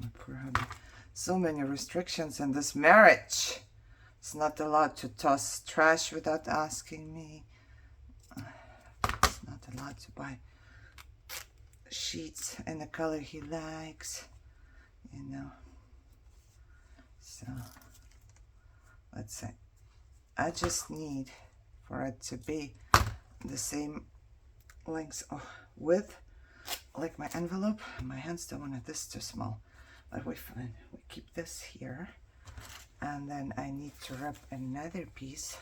My poor hubby. So many restrictions in this marriage. He's not allowed to toss trash without asking me. He's not allowed to buy sheets in the color he likes, you know. So let's say I just need for it to be the same length of width like my envelope. My hands don't want it this too small, but we're fine. We keep this here, and then I need to rip another piece.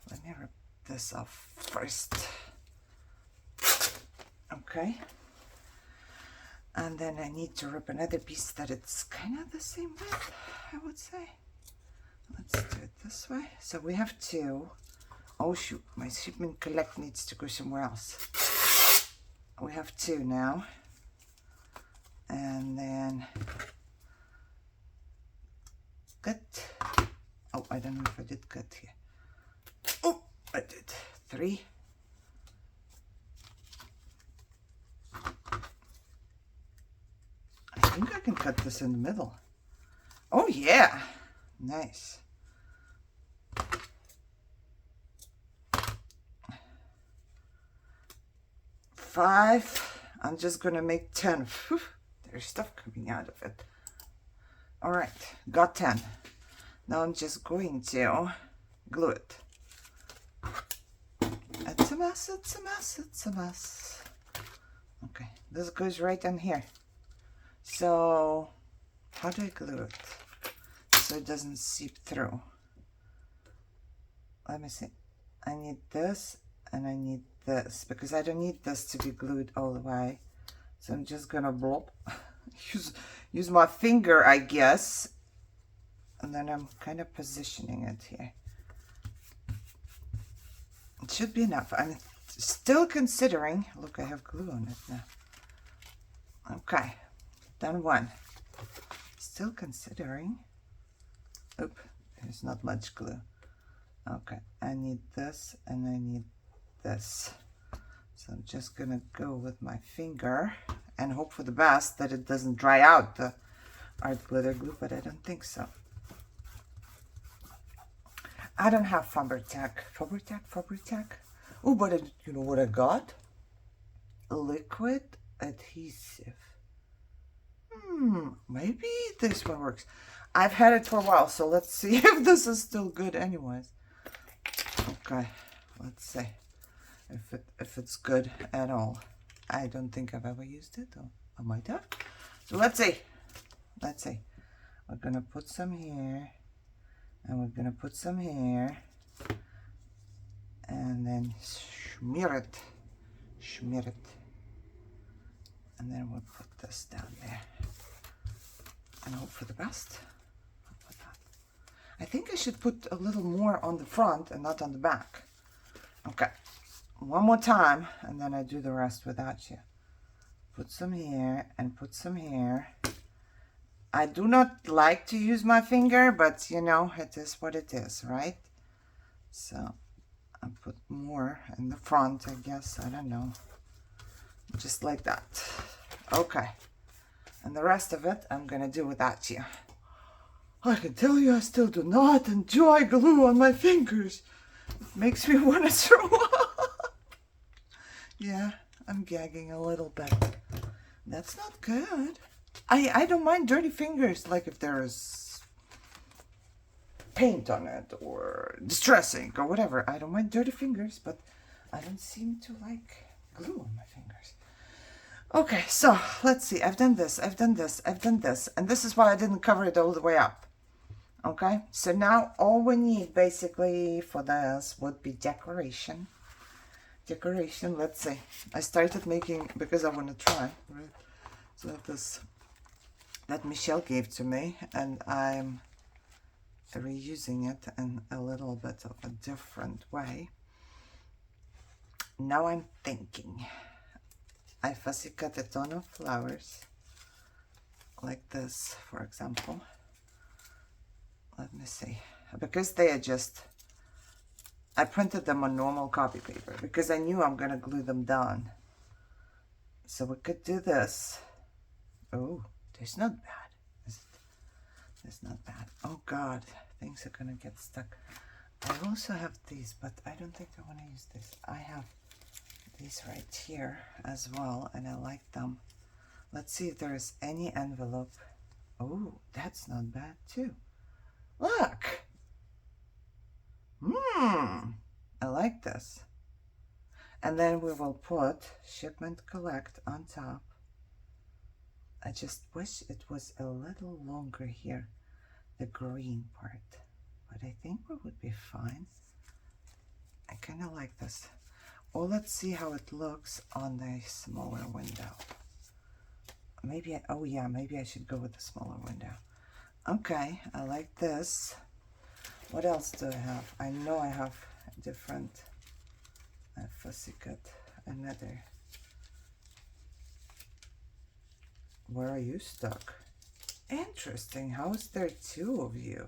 Let me rip this off first. Okay, and then I need to rip another piece that it's kind of the same width, I would say. Let's do it this way. So we have 2. Oh shoot, my shipment collect needs to go somewhere else. We have 2 now. And then cut. Oh, I don't know if I did cut here. Oh, I did. 3. I think I can cut this in the middle. Oh yeah, nice. 5. I'm just gonna make 10. Whew, there's stuff coming out of it. All right, got 10. Now I'm just going to glue it. mess, it's a mess, it's a mess. Okay, this goes right in here. So, how do I glue it so it doesn't seep through? Let me see. I need this and I need this because I don't need this to be glued all the way. So I'm just gonna blop, use my finger, I guess. And then I'm kind of positioning it here. It should be enough. I'm still considering, look, I have glue on it now. Okay, done one. Still considering. Oop, there's not much glue. Okay, I need this and I need this. So I'm just gonna go with my finger and hope for the best that it doesn't dry out the art glitter glue, but I don't think so. I don't have Faber-Tech. Oh, but you know what I got? Liquid adhesive. Maybe this one works. I've had it for a while, so let's see if this is still good anyways. Okay, let's see if it's good at all. I don't think I've ever used it, or I might have. So let's see. We're gonna put some here, and we're gonna put some here, and then smear it, and then we'll put this down there, and hope for the best. I think I should put a little more on the front and not on the back. Okay, one more time, and then I do the rest without you. Put some here and put some here. I do not like to use my finger, but you know, it is what it is, right? So I put more in the front, I guess, I don't know. Just like that. Okay, and the rest of it I'm gonna do without you. I can tell you I still do not enjoy glue on my fingers. It makes me want to throw up. Yeah, I'm gagging a little bit. That's not good. I don't mind dirty fingers, like if there is paint on it or distressing or whatever. I don't mind dirty fingers, but I don't seem to like glue on my fingers. Okay, so let's see. I've done this, and this is why I didn't cover it all the way up. Okay, so now all we need basically for this would be decoration. Let's see. I started making, because I want to try, right? So this that Michelle gave to me, and I'm reusing it in a little bit of a different way. Now I'm thinking. I fussy cut a ton of flowers, like this, for example. Let me see, because they are just, I printed them on normal copy paper because I knew I'm gonna glue them down. So we could do this. Oh, that's not bad, is it? That's not bad. Oh God, things are gonna get stuck. I also have these, but I don't think I want to use this. I have these right here as well, and I like them. Let's see if there is any envelope. Oh, that's not bad too. Look. I like this. And then we will put shipment collect on top. I just wish it was a little longer here, the green part, but I think we would be fine. I kind of like this. Oh, let's see how it looks on the smaller window. Maybe, oh yeah, maybe I should go with the smaller window. Okay, I like this. What else do I have? I know I have different. I fussy cut another. Where are you stuck? Interesting. How is there two of you?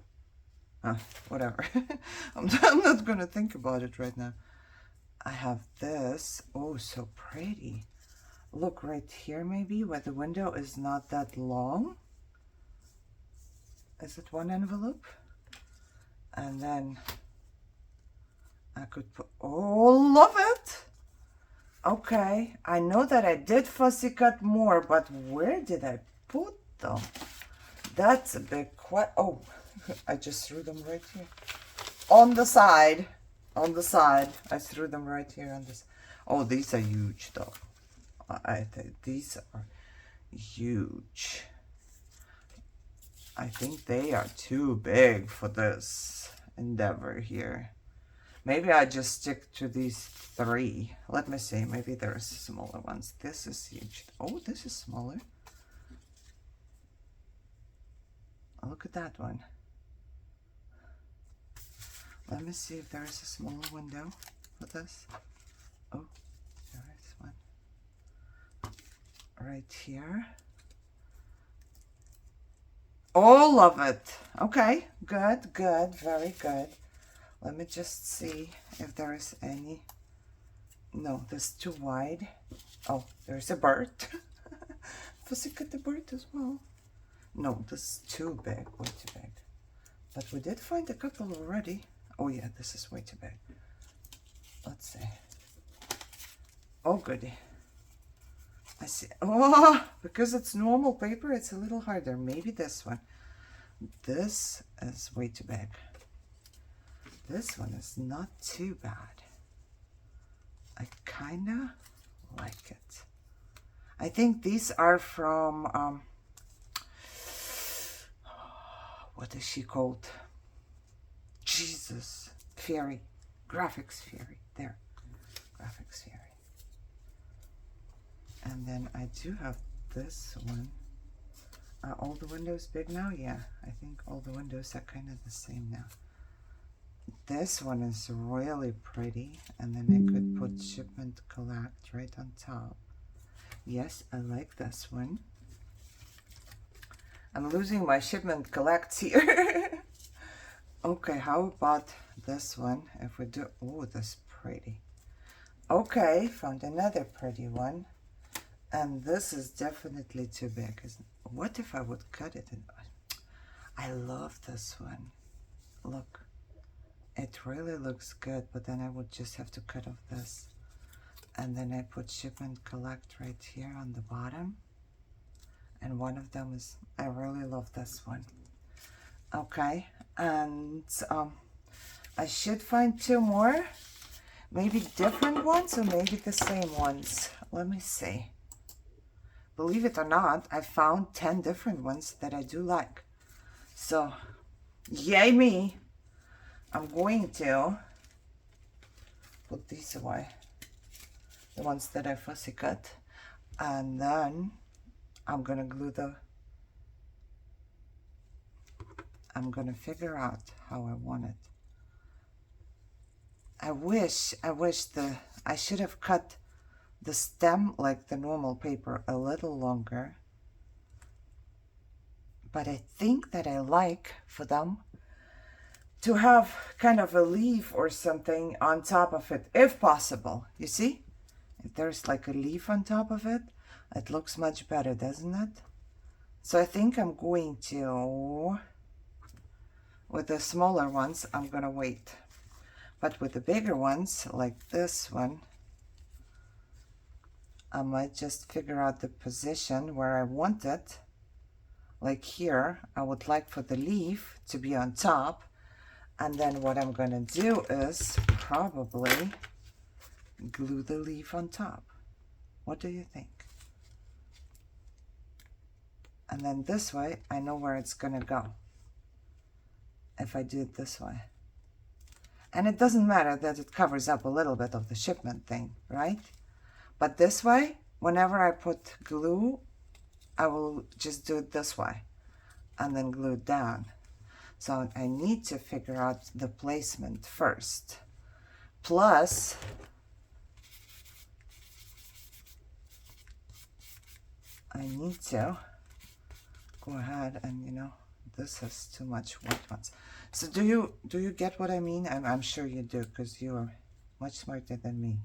Whatever. I'm not gonna think about it right now. I have this. Oh, so pretty. Look right here, maybe where the window is not that long. Is it one envelope? And then I could put, oh, love it. Okay, I know that I did fussy cut more, but where did I put them? That's a big question. Oh, I just threw them right here. On the side. on the side. I threw them right here on this. Oh, these are huge though. I think these are huge. I think they are too big for this endeavor here. Maybe I just stick to these 3. Let me see. Maybe there's smaller ones. This is huge. Oh, this is smaller. Look at that one. Let me see if there is a smaller window for this. Oh, there is one. Right here. All of it. Okay, good, good, very good. Let me just see if there is any. No, this is too wide. Oh, there's a bird. Pussycat the bird as well. No, this is too big, way too big. But we did find a couple already. Oh yeah, this is way too big. Let's see. Oh goody. I see. Oh, because it's normal paper, it's a little harder. Maybe this one. This is way too big. This one is not too bad. I kinda like it. I think these are from, what is she called? Jesus, Fairy, Graphics Fairy, there, Graphics Fairy. And then I do have this one. Are all the windows big now? Yeah, I think all the windows are kind of the same now. This one is really pretty, and then I could put shipment collect right on top. Yes, I like this one. I'm losing my shipment collects here. Okay, how about this one? If we do, oh, that's pretty. Okay, found another pretty one. And this is definitely too big. What if I would cut it? I love this one. Look, it really looks good, but then I would just have to cut off this. And then I put shipment collect right here on the bottom. And one of them is, I really love this one. Okay, and I should find 2 more. Maybe different ones or maybe the same ones. Let me see. Believe it or not, I found 10 different ones that I do like. So, yay me. I'm going to put these away. The ones that I fussy cut. And then I'm going to glue I'm going to figure out how I want it. I wish I should have cut the stem like the normal paper a little longer. But I think that I like for them to have kind of a leaf or something on top of it, if possible. You see? If there's like a leaf on top of it, it looks much better, doesn't it? So I think I'm going to, with the smaller ones, I'm gonna wait. But with the bigger ones, like this one, I might just figure out the position where I want it. Like here, I would like for the leaf to be on top. And then what I'm gonna do is probably glue the leaf on top. What do you think? And then this way, I know where it's gonna go. If I do it this way. And it doesn't matter that it covers up a little bit of the shipment thing, right? But this way, whenever I put glue, I will just do it this way and then glue it down. So I need to figure out the placement first. Plus, I need to go ahead and, you know, this has too much white ones. So do you get what I mean? I'm sure you do, because you are much smarter than me.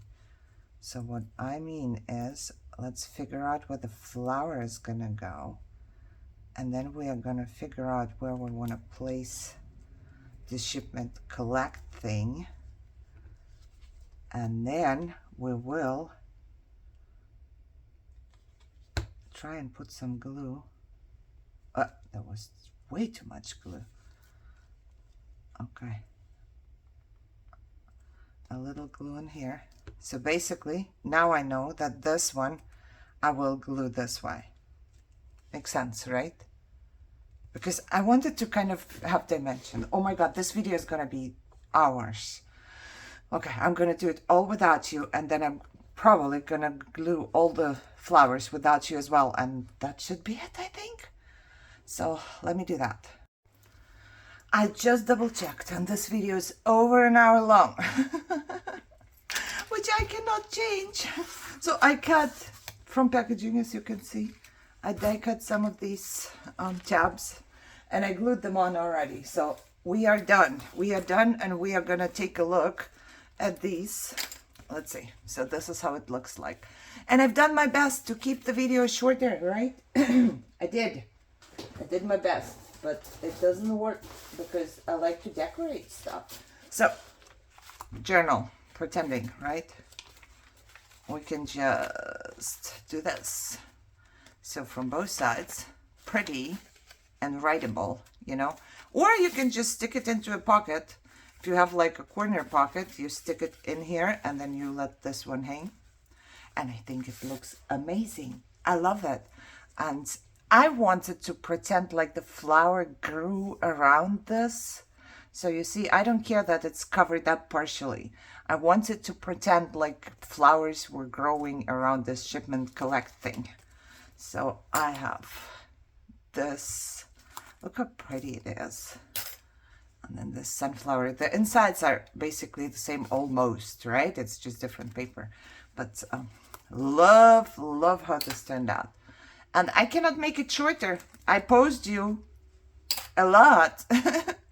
So what I mean is, let's figure out where the flower is gonna go, and then we are gonna figure out where we want to place the shipment collect thing, and then we will try and put some glue. That was way too much glue. Okay. a little glue in here. So basically, now I know that this one, I will glue this way. Makes sense, right? Because I wanted to kind of have dimension. Oh my God, this video is gonna be hours. Okay, I'm gonna do it all without you, and then I'm probably gonna glue all the flowers without you as well, and that should be it, I think. So let me do that. I just double checked, and this video is over an hour long, which I cannot change. So I cut from packaging, as you can see. I die cut some of these tabs, and I glued them on already. So we are done. We are done, and we are gonna take a look at these. Let's see. So this is how it looks like. And I've done my best to keep the video shorter, right? I did my best, but it doesn't work because I like to decorate stuff. So, journal, pretending, right? We can just do this. So from both sides, pretty and writable, you know? Or you can just stick it into a pocket. If you have like a corner pocket, you stick it in here and then you let this one hang. And I think it looks amazing. I love it. And I wanted to pretend like the flower grew around this. So you see, I don't care that it's covered up partially. I wanted to pretend like flowers were growing around this shipment collect thing. So I have this. Look how pretty it is. And then this sunflower. The insides are basically the same almost, right? It's just different paper. But love how this turned out. And I cannot make it shorter. I posed you a lot.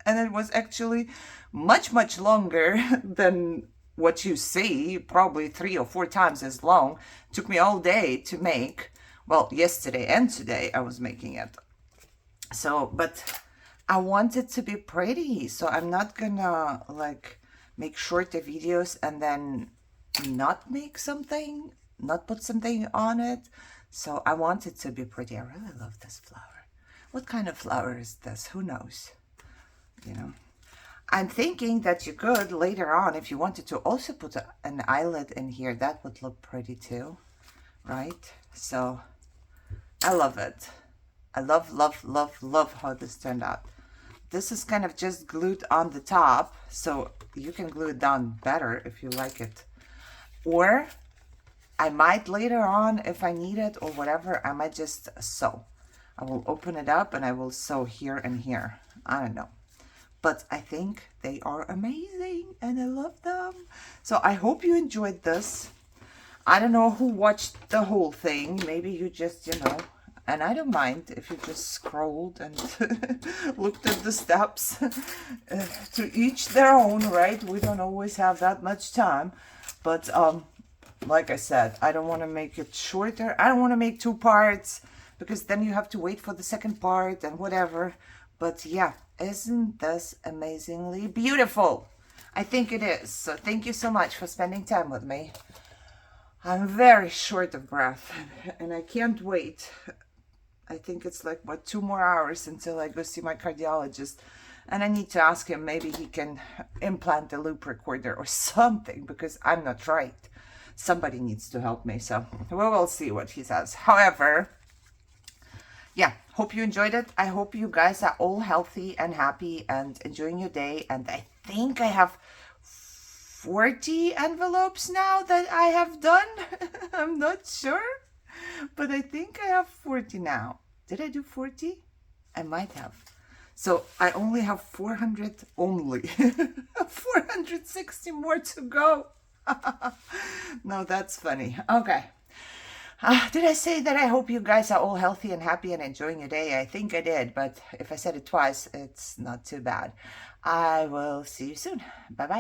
And it was actually much longer than what you see. Probably 3 or 4 times as long. Took me all day to make. Well, yesterday and today I was making it. So, but I want it to be pretty. So I'm not gonna like make shorter videos and then not make something, not put something on it. So I want it to be pretty. I really love this flower. What kind of flower is this? Who knows? You know, I'm thinking that you could later on, if you wanted to, also put an eyelet in here. That would look pretty too, right? So I love it. I love how this turned out. This is kind of just glued on the top, so you can glue it down better if you like it. Or I might later on, if I need it or whatever, I might just sew. I will open it up and I will sew here and here. I don't know. But I think they are amazing and I love them. So I hope you enjoyed this. I don't know who watched the whole thing. Maybe you just, you know, and I don't mind if you just scrolled and looked at the steps. To each their own, right? We don't always have that much time. But like I said, I don't want to make it shorter. I don't want to make 2 parts because then you have to wait for the second part and whatever. But yeah, isn't this amazingly beautiful? I think it is. So thank you so much for spending time with me. I'm very short of breath and I can't wait. I think it's like, what, 2 more hours until I go see my cardiologist. And I need to ask him, maybe he can implant a loop recorder or something because I'm not right. Somebody needs to help me, so we will see what he says. However, yeah, hope you enjoyed it. I hope you guys are all healthy and happy and enjoying your day. And I think I have 40 envelopes now that I have done. I'm not sure, but I think I have 40 now. Did I do 40? I might have. So I only have 400 only. 460 more to go. No, that's funny. Okay. Did I say that I hope you guys are all healthy and happy and enjoying your day? I think I did, but if I said it twice, it's not too bad. I will see you soon. Bye-bye.